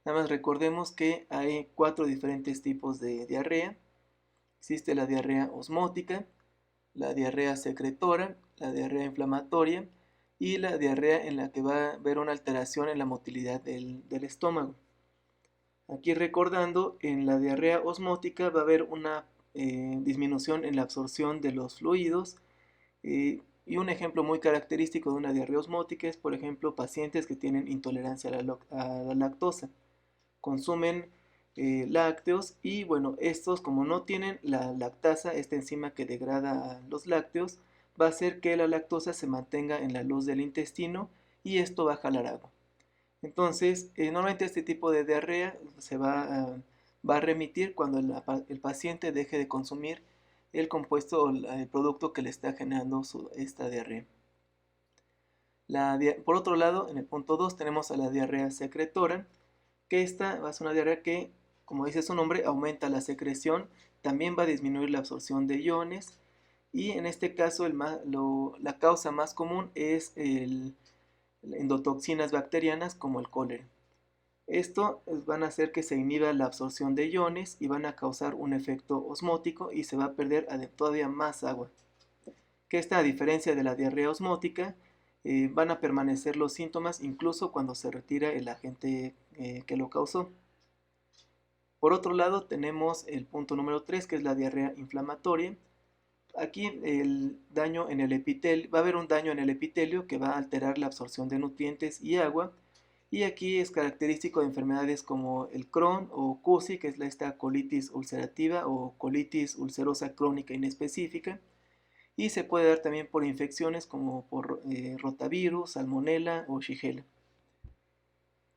nada más recordemos que hay 4 diferentes tipos de diarrea. Existe la diarrea osmótica, la diarrea secretora, la diarrea inflamatoria y la diarrea en la que va a haber una alteración en la motilidad del estómago. Aquí recordando, en la diarrea osmótica va a haber una disminución en la absorción de los fluidos, y un ejemplo muy característico de una diarrea osmótica es, por ejemplo, pacientes que tienen intolerancia a la lactosa. Consumen lácteos y bueno, estos como no tienen la lactasa, esta enzima que degrada los lácteos, va a hacer que la lactosa se mantenga en la luz del intestino y esto va a jalar agua. Entonces, normalmente este tipo de diarrea va a remitir cuando el paciente deje de consumir el compuesto o el producto que le está generando esta diarrea. Por otro lado, en el punto 2 tenemos a la diarrea secretora, que esta va a ser una diarrea que, como dice su nombre, aumenta la secreción, también va a disminuir la absorción de iones, y en este caso la causa más común es endotoxinas bacterianas como el cólera. Esto van a hacer que se inhiba la absorción de iones y van a causar un efecto osmótico y se va a perder todavía más agua. Que esta, a diferencia de la diarrea osmótica, van a permanecer los síntomas incluso cuando se retira el agente que lo causó. Por otro lado, tenemos el punto número 3, que es la diarrea inflamatoria. Aquí el daño en el epitelio, va a haber un daño en el epitelio que va a alterar la absorción de nutrientes y agua. Y aquí es característico de enfermedades como el Crohn o CUSI, que es esta colitis ulcerativa o colitis ulcerosa crónica inespecífica. Y se puede dar también por infecciones como por rotavirus, salmonella o shigella.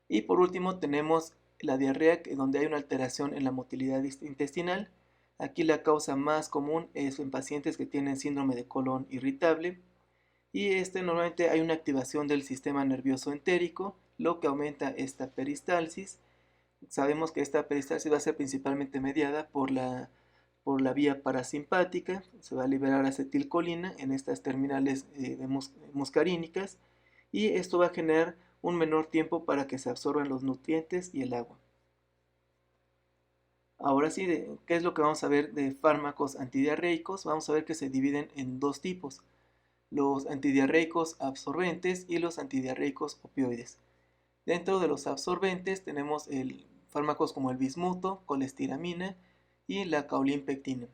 Y por último tenemos la diarrea, donde hay una alteración en la motilidad intestinal. Aquí la causa más común es en pacientes que tienen síndrome de colon irritable. Y normalmente hay una activación del sistema nervioso entérico, lo que aumenta esta peristalsis. Sabemos que esta peristalsis va a ser principalmente mediada por la vía parasimpática. Se va a liberar acetilcolina en estas terminales muscarínicas, y esto va a generar un menor tiempo para que se absorban los nutrientes y el agua. Ahora sí, ¿qué es lo que vamos a ver de fármacos antidiarreicos? Vamos a ver que se dividen en dos tipos: los antidiarreicos absorbentes y los antidiarreicos opioides. Dentro de los absorbentes tenemos fármacos como el bismuto, colestiramina y la caulinpectina.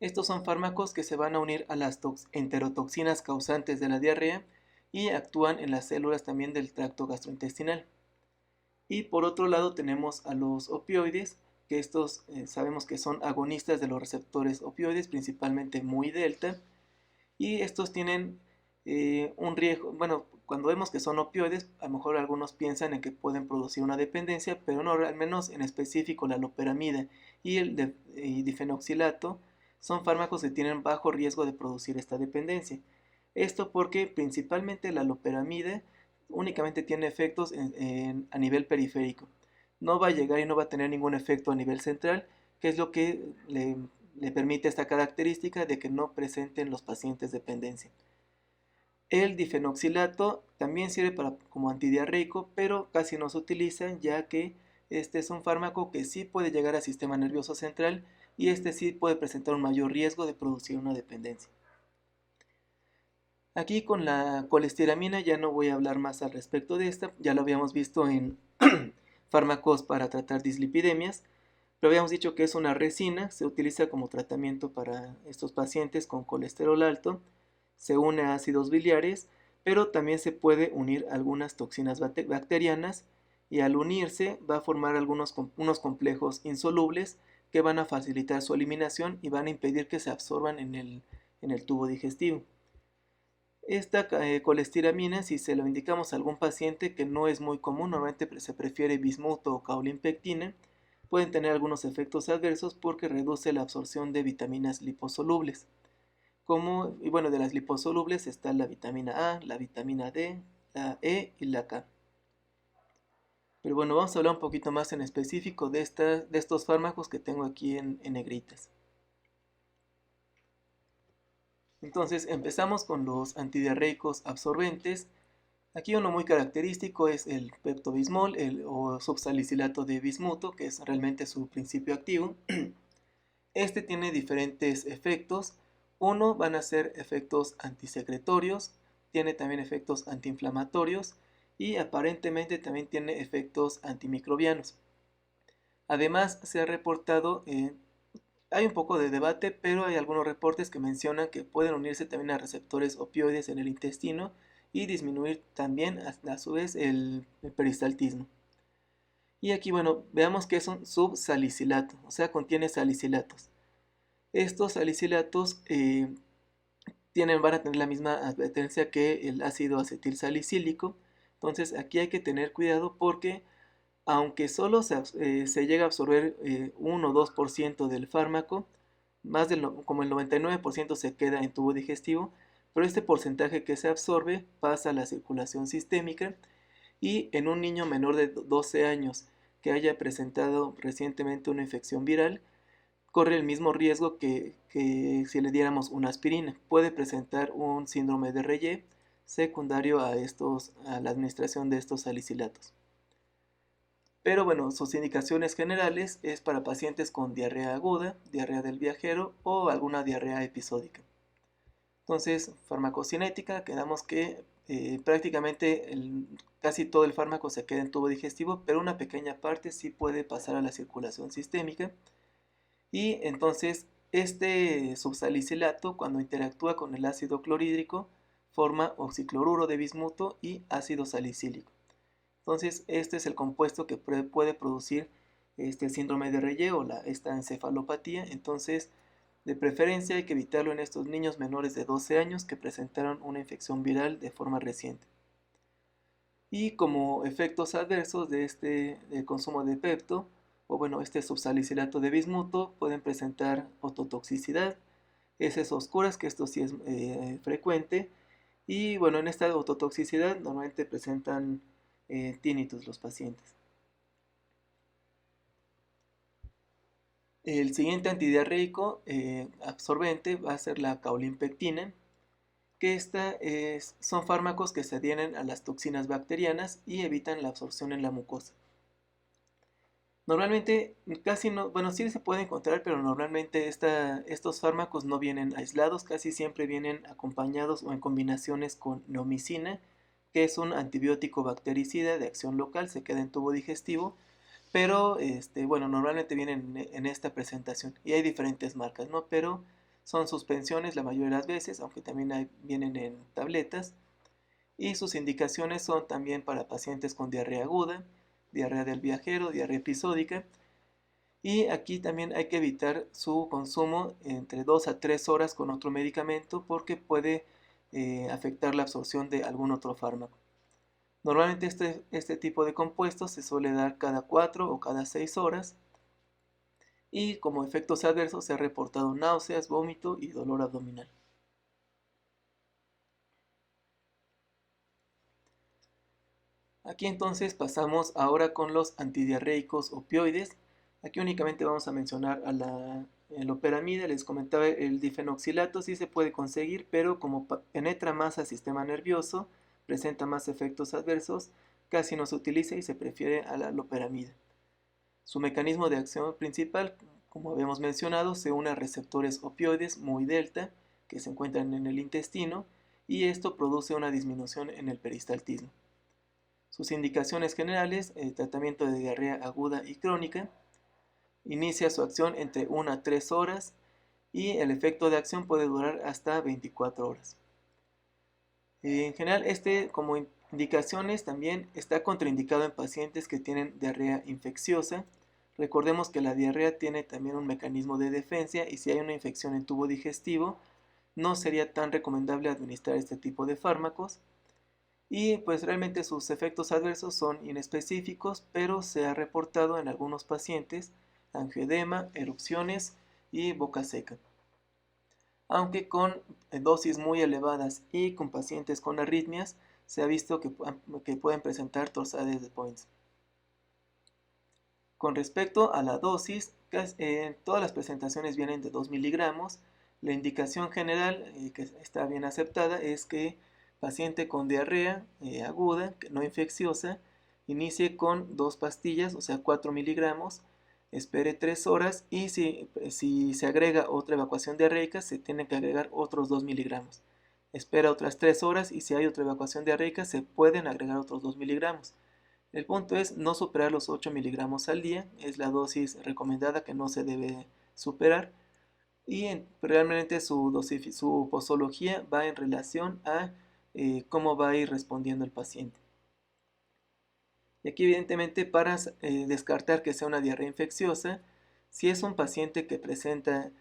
Estos son fármacos que se van a unir a las enterotoxinas causantes de la diarrea y actúan en las células también del tracto gastrointestinal. Y por otro lado tenemos a los opioides, que estos sabemos que son agonistas de los receptores opioides, principalmente muy delta, y estos tienen un riesgo. Bueno, cuando vemos que son opioides, a lo mejor algunos piensan en que pueden producir una dependencia, pero no, al menos en específico la loperamida y el difenoxilato son fármacos que tienen bajo riesgo de producir esta dependencia. Esto porque principalmente la loperamida únicamente tiene efectos a nivel periférico. No va a llegar y no va a tener ningún efecto a nivel central, que es lo que le permite esta característica de que no presenten los pacientes dependencia. El difenoxilato también sirve como antidiarreico, pero casi no se utiliza, ya que este es un fármaco que sí puede llegar al sistema nervioso central y este sí puede presentar un mayor riesgo de producir una dependencia. Aquí con la colestiramina ya no voy a hablar más al respecto de esta, ya lo habíamos visto en fármacos para tratar dislipidemias, pero habíamos dicho que es una resina, se utiliza como tratamiento para estos pacientes con colesterol alto, se une a ácidos biliares, pero también se puede unir a algunas toxinas bacterianas, y al unirse va a formar unos complejos insolubles que van a facilitar su eliminación y van a impedir que se absorban en el tubo digestivo. Esta colestiramina, si se lo indicamos a algún paciente, que no es muy común, normalmente se prefiere bismuto o caulinpectina, pueden tener algunos efectos adversos porque reduce la absorción de vitaminas liposolubles. Y bueno, de las liposolubles está la vitamina A, la vitamina D, la E y la K. Pero bueno, vamos a hablar un poquito más en específico de estos fármacos que tengo aquí en negritas. Entonces empezamos con los antidiarreicos absorbentes. Aquí uno muy característico es el peptobismol o subsalicilato de bismuto, que es realmente su principio activo. Este tiene diferentes efectos. Uno van a ser efectos antisecretorios, tiene también efectos antiinflamatorios y aparentemente también tiene efectos antimicrobianos. Además se ha reportado, hay un poco de debate, pero hay algunos reportes que mencionan que pueden unirse también a receptores opioides en el intestino y disminuir también a su vez el peristaltismo. Y aquí, bueno, veamos que es un subsalicilato, o sea, contiene salicilatos. Estos salicilatos van a tener la misma advertencia que el ácido acetilsalicílico. Entonces aquí hay que tener cuidado porque Aunque solo se llega a absorber 1 o 2% del fármaco, como el 99% se queda en tubo digestivo, pero este porcentaje que se absorbe pasa a la circulación sistémica y en un niño menor de 12 años que haya presentado recientemente una infección viral, corre el mismo riesgo que si le diéramos una aspirina. Puede presentar un síndrome de Reye secundario a la administración de estos salicilatos. Pero bueno, sus indicaciones generales es para pacientes con diarrea aguda, diarrea del viajero o alguna diarrea episódica. Entonces, farmacocinética, quedamos que prácticamente casi todo el fármaco se queda en tubo digestivo, pero una pequeña parte sí puede pasar a la circulación sistémica. Y entonces, este subsalicilato, cuando interactúa con el ácido clorhídrico, forma oxicloruro de bismuto y ácido salicílico. Entonces, este es el compuesto que puede producir este síndrome de Reye o esta encefalopatía. Entonces, de preferencia hay que evitarlo en estos niños menores de 12 años que presentaron una infección viral de forma reciente. Y como efectos adversos de este consumo de pepto, o bueno, este subsalicilato de bismuto, pueden presentar ototoxicidad, heces oscuras, que esto sí es frecuente, y bueno, en esta ototoxicidad normalmente presentan tinnitus los pacientes. El siguiente antidiarreico absorbente va a ser la caulimpectina, que son fármacos que se adhieren a las toxinas bacterianas y evitan la absorción en la mucosa. Normalmente, casi no, bueno, sí se puede encontrar, pero normalmente estos fármacos no vienen aislados, casi siempre vienen acompañados o en combinaciones con neomicina, que es un antibiótico bactericida de acción local, se queda en tubo digestivo, pero bueno, normalmente vienen en esta presentación y hay diferentes marcas, ¿no? Pero son suspensiones la mayoría de las veces, aunque también vienen en tabletas, y sus indicaciones son también para pacientes con diarrea aguda, diarrea del viajero, diarrea episódica, y aquí también hay que evitar su consumo entre 2 a 3 horas con otro medicamento porque puede afectar la absorción de algún otro fármaco. Normalmente este tipo de compuestos se suele dar cada 4 o cada 6 horas y como efectos adversos se ha reportado náuseas, vómito y dolor abdominal. Aquí entonces pasamos ahora con los antidiarreicos opioides. Aquí únicamente vamos a mencionar a la loperamida. Les comentaba, el difenoxilato sí se puede conseguir, pero como penetra más al sistema nervioso, presenta más efectos adversos, casi no se utiliza y se prefiere a la loperamida. Su mecanismo de acción principal, como habíamos mencionado, se une a receptores opioides muy delta que se encuentran en el intestino y esto produce una disminución en el peristaltismo. Sus indicaciones generales, el tratamiento de diarrea aguda y crónica, inicia su acción entre 1 a 3 horas y el efecto de acción puede durar hasta 24 horas. En general, como indicaciones también está contraindicado en pacientes que tienen diarrea infecciosa. Recordemos que la diarrea tiene también un mecanismo de defensa y si hay una infección en tubo digestivo, no sería tan recomendable administrar este tipo de fármacos. Y pues realmente sus efectos adversos son inespecíficos, pero se ha reportado en algunos pacientes angioedema, erupciones y boca seca. Aunque con dosis muy elevadas y con pacientes con arritmias, se ha visto que pueden presentar torsades de Points. Con respecto a la dosis, todas las presentaciones vienen de 2 miligramos. La indicación general, que está bien aceptada, es que paciente con diarrea aguda, no infecciosa, inicie con 2 pastillas, o sea 4 miligramos, espere 3 horas y si se agrega otra evacuación diarreica, se tiene que agregar otros 2 miligramos. Espera otras 3 horas y si hay otra evacuación diarreica, se pueden agregar otros 2 miligramos. El punto es no superar los 8 miligramos al día, es la dosis recomendada que no se debe superar y realmente su posología va en relación a cómo va a ir respondiendo el paciente. Y aquí evidentemente para descartar que sea una diarrea infecciosa, si es un paciente que presenta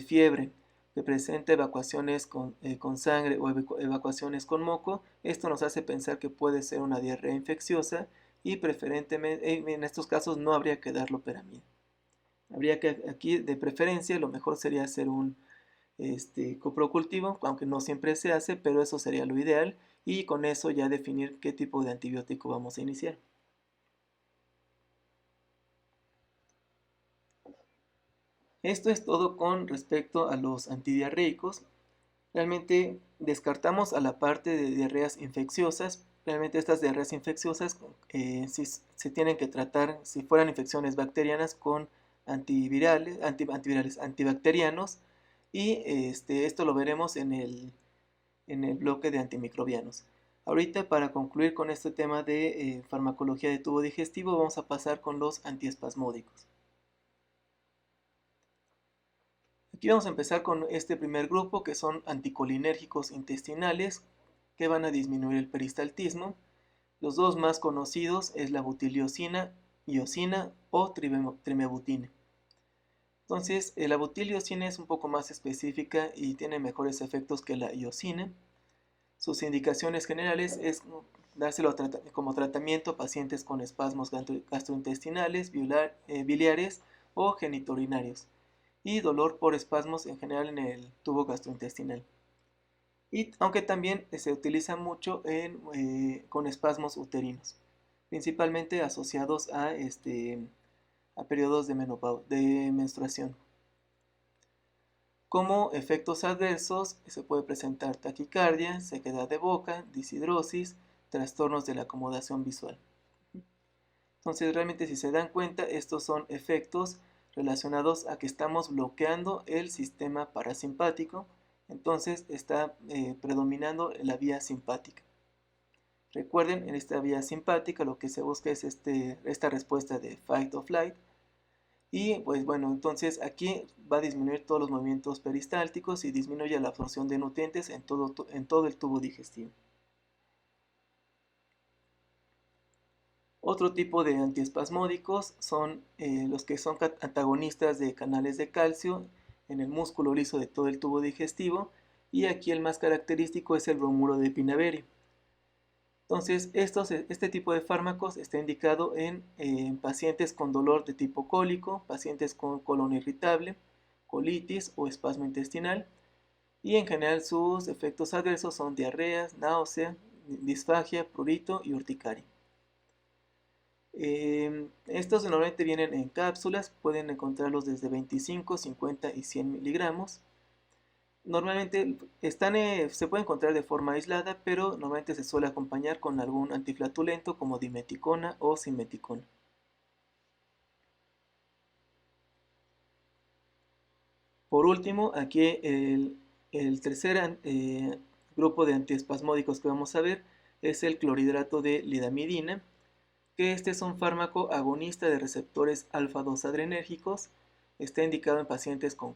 fiebre, que presenta evacuaciones con sangre o evacuaciones con moco, esto nos hace pensar que puede ser una diarrea infecciosa y preferentemente en estos casos no habría que dar loperamida. Habría que aquí de preferencia lo mejor sería hacer un coprocultivo, aunque no siempre se hace, pero eso sería lo ideal, y con eso ya definir qué tipo de antibiótico vamos a iniciar. Esto es todo con respecto a los antidiarreicos. Realmente descartamos a la parte de diarreas infecciosas. Realmente estas diarreas infecciosas si se tienen que tratar, si fueran infecciones bacterianas, con antibacterianos, y esto lo veremos en el bloque de antimicrobianos. Ahorita, para concluir con este tema de farmacología de tubo digestivo, vamos a pasar con los antiespasmódicos. Aquí vamos a empezar con este primer grupo, que son anticolinérgicos intestinales, que van a disminuir el peristaltismo. Los dos más conocidos es la butiliocina, iosina o trimebutina. Entonces, la butiliocina es un poco más específica y tiene mejores efectos que la iosina. Sus indicaciones generales es dárselo como tratamiento a pacientes con espasmos gastrointestinales, biliares o genitourinarios, y dolor por espasmos en general en el tubo gastrointestinal. Y aunque también se utiliza mucho con espasmos uterinos, principalmente asociados a periodos de menstruación. Como efectos adversos se puede presentar taquicardia, sequedad de boca, disidrosis, trastornos de la acomodación visual. Entonces, realmente, si se dan cuenta, estos son efectos relacionados a que estamos bloqueando el sistema parasimpático. Entonces está predominando la vía simpática. Recuerden, en esta vía simpática lo que se busca es esta respuesta de fight or flight. Y pues bueno, entonces aquí va a disminuir todos los movimientos peristálticos y disminuye la absorción de nutrientes en todo el tubo digestivo. Otro tipo de antiespasmódicos son los que son antagonistas de canales de calcio en el músculo liso de todo el tubo digestivo, y aquí el más característico es el bromuro de Pinaberi. Entonces, este tipo de fármacos está indicado en pacientes con dolor de tipo cólico, pacientes con colon irritable, colitis o espasmo intestinal, y en general sus efectos adversos son diarreas, náusea, disfagia, prurito y urticaria. Estos normalmente vienen en cápsulas, pueden encontrarlos desde 25, 50 y 100 miligramos. Normalmente se puede encontrar de forma aislada, pero normalmente se suele acompañar con algún antiflatulento como dimeticona o simeticona. Por último, aquí el tercer grupo de antiespasmódicos que vamos a ver es el clorhidrato de lidamidina, que este es un fármaco agonista de receptores alfa-2 adrenérgicos. Está indicado en pacientes con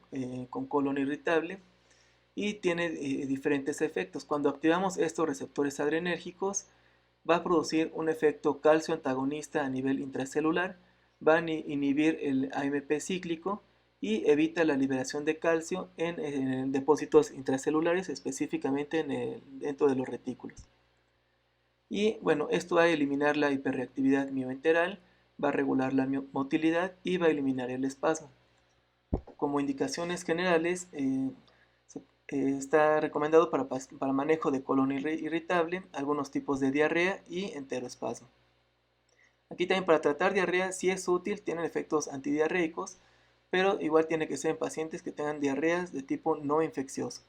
colon irritable y tiene diferentes efectos. Cuando activamos estos receptores adrenérgicos, va a producir un efecto calcio antagonista a nivel intracelular, va a inhibir el AMP cíclico y evita la liberación de calcio en depósitos intracelulares, específicamente dentro de los retículos. Y bueno, esto va a eliminar la hiperreactividad mioenteral, va a regular la motilidad y va a eliminar el espasmo. Como indicaciones generales, está recomendado para manejo de colon irritable, algunos tipos de diarrea y enteroespasmo. Aquí también para tratar diarrea sí es útil, tienen efectos antidiarreicos, pero igual tiene que ser en pacientes que tengan diarreas de tipo no infeccioso.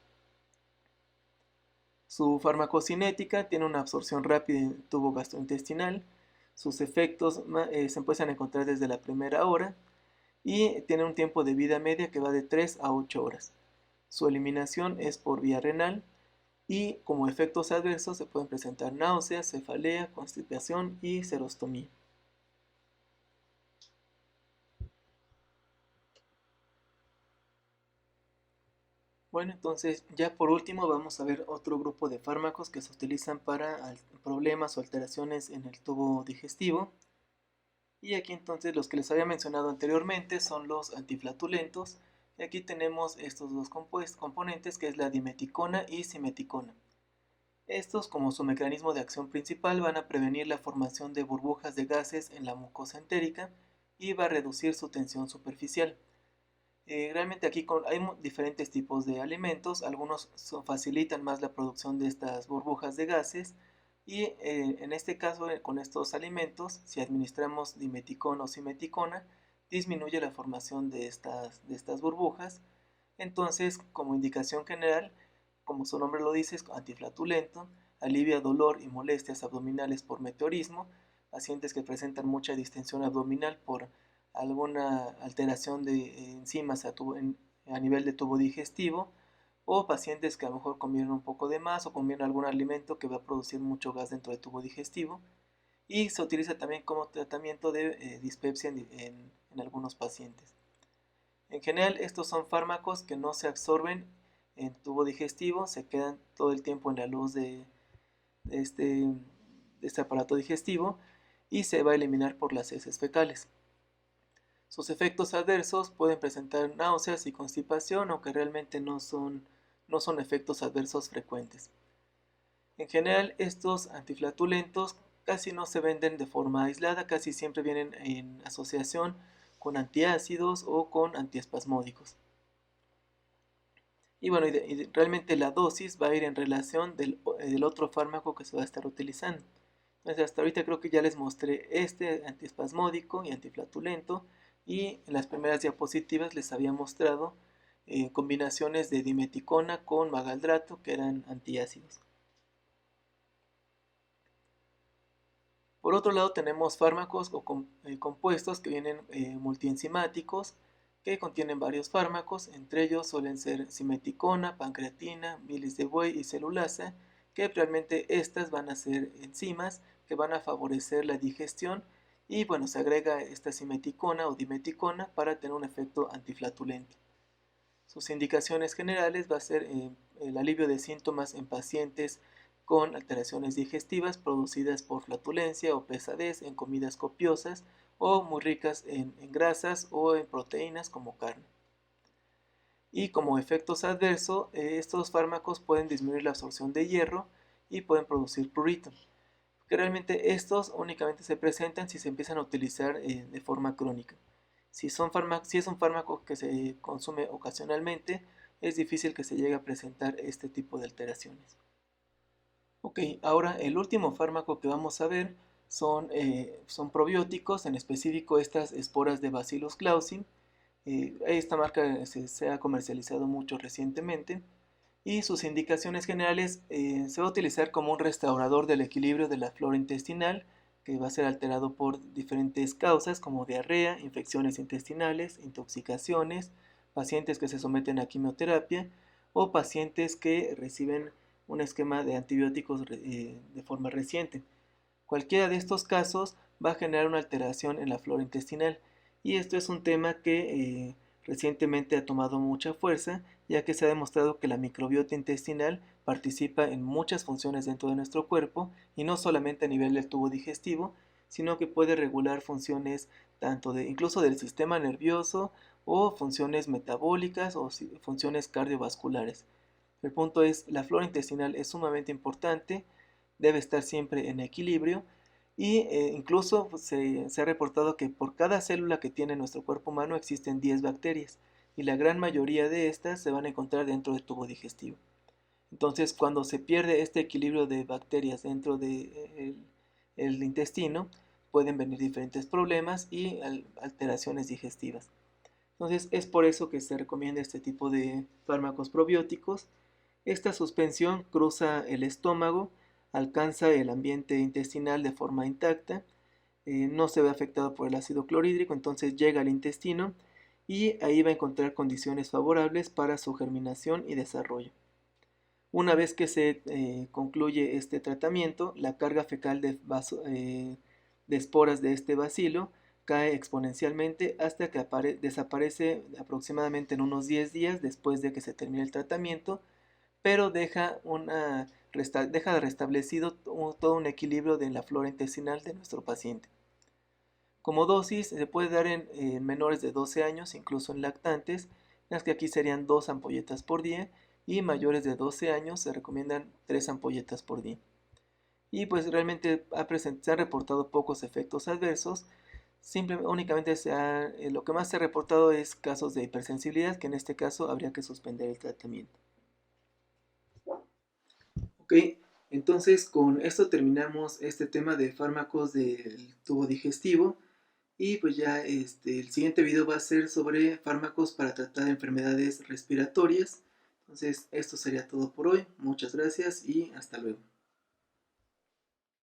Su farmacocinética tiene una absorción rápida en el tubo gastrointestinal. Sus efectos se empiezan a encontrar desde la primera hora y tiene un tiempo de vida media que va de 3 a 8 horas. Su eliminación es por vía renal y como efectos adversos se pueden presentar náuseas, cefalea, constipación y serostomía. Bueno, entonces ya por último vamos a ver otro grupo de fármacos que se utilizan para problemas o alteraciones en el tubo digestivo. Y aquí entonces los que les había mencionado anteriormente son los antiflatulentos. Y aquí tenemos estos dos componentes, que es la dimeticona y simeticona. Estos, como su mecanismo de acción principal, van a prevenir la formación de burbujas de gases en la mucosa entérica y va a reducir su tensión superficial. Realmente aquí hay diferentes tipos de alimentos, algunos facilitan más la producción de estas burbujas de gases y en este caso con estos alimentos, si administramos dimeticona o simeticona, disminuye la formación de estas burbujas. Entonces, como indicación general, como su nombre lo dice, es antiflatulento, alivia dolor y molestias abdominales por meteorismo, pacientes que presentan mucha distensión abdominal por alguna alteración de enzimas a nivel de tubo digestivo, o pacientes que a lo mejor comieron un poco de más o comieron algún alimento que va a producir mucho gas dentro del tubo digestivo, y se utiliza también como tratamiento de dispepsia en algunos pacientes. En general, estos son fármacos que no se absorben en tubo digestivo, se quedan todo el tiempo en la luz de este aparato digestivo y se va a eliminar por las heces fecales. Sus efectos adversos pueden presentar náuseas y constipación, aunque realmente no son efectos adversos frecuentes. En general, estos antiflatulentos casi no se venden de forma aislada, casi siempre vienen en asociación con antiácidos o con antiespasmódicos. Y bueno, realmente la dosis va a ir en relación del otro fármaco que se va a estar utilizando. Entonces hasta ahorita creo que ya les mostré este antiespasmódico y antiflatulento, y en las primeras diapositivas les había mostrado combinaciones de dimeticona con magaldrato que eran antiácidos. Por otro lado tenemos fármacos o compuestos que vienen multienzimáticos, que contienen varios fármacos, entre ellos suelen ser simeticona, pancreatina, bilis de buey y celulasa, que realmente estas van a ser enzimas que van a favorecer la digestión, y bueno, se agrega esta simeticona o dimeticona para tener un efecto antiflatulento. Sus indicaciones generales va a ser el alivio de síntomas en pacientes con alteraciones digestivas producidas por flatulencia o pesadez en comidas copiosas o muy ricas en grasas o en proteínas como carne. Y como efectos adversos, estos fármacos pueden disminuir la absorción de hierro y pueden producir prurito, que realmente estos únicamente se presentan si se empiezan a utilizar de forma crónica. Si es un fármaco que se consume ocasionalmente, es difícil que se llegue a presentar este tipo de alteraciones. Ok, ahora el último fármaco que vamos a ver son probióticos, en específico estas esporas de Bacillus clausi. Esta marca se ha comercializado mucho recientemente, y sus indicaciones generales se va a utilizar como un restaurador del equilibrio de la flora intestinal, que va a ser alterado por diferentes causas como diarrea, infecciones intestinales, intoxicaciones, pacientes que se someten a quimioterapia o pacientes que reciben un esquema de antibióticos de forma reciente. Cualquiera de estos casos va a generar una alteración en la flora intestinal, y esto es un tema que recientemente ha tomado mucha fuerza, ya que se ha demostrado que la microbiota intestinal participa en muchas funciones dentro de nuestro cuerpo, y no solamente a nivel del tubo digestivo, sino que puede regular funciones incluso del sistema nervioso, o funciones metabólicas o funciones cardiovasculares. El punto es, la flora intestinal es sumamente importante, debe estar siempre en equilibrio, y incluso se ha reportado que por cada célula que tiene nuestro cuerpo humano existen 10 bacterias, y la gran mayoría de estas se van a encontrar dentro del tubo digestivo. Entonces, cuando se pierde este equilibrio de bacterias dentro del intestino, pueden venir diferentes problemas y alteraciones digestivas. Entonces, es por eso que se recomienda este tipo de fármacos probióticos. Esta suspensión cruza el estómago, alcanza el ambiente intestinal de forma intacta, no se ve afectado por el ácido clorhídrico, entonces llega al intestino y ahí va a encontrar condiciones favorables para su germinación y desarrollo. Una vez que se concluye este tratamiento, la carga fecal de esporas de este bacilo cae exponencialmente hasta que desaparece aproximadamente en unos 10 días después de que se termine el tratamiento, pero deja restablecido todo un equilibrio de la flora intestinal de nuestro paciente. Como dosis se puede dar en menores de 12 años, incluso en lactantes, las que aquí serían 2 ampolletas por día, y mayores de 12 años se recomiendan 3 ampolletas por día. Y pues realmente se han reportado pocos efectos adversos. Únicamente lo que más se ha reportado es casos de hipersensibilidad, que en este caso habría que suspender el tratamiento. Ok, entonces con esto terminamos este tema de fármacos del tubo digestivo. Y pues ya el siguiente video va a ser sobre fármacos para tratar enfermedades respiratorias. Entonces esto sería todo por hoy. Muchas gracias y hasta luego.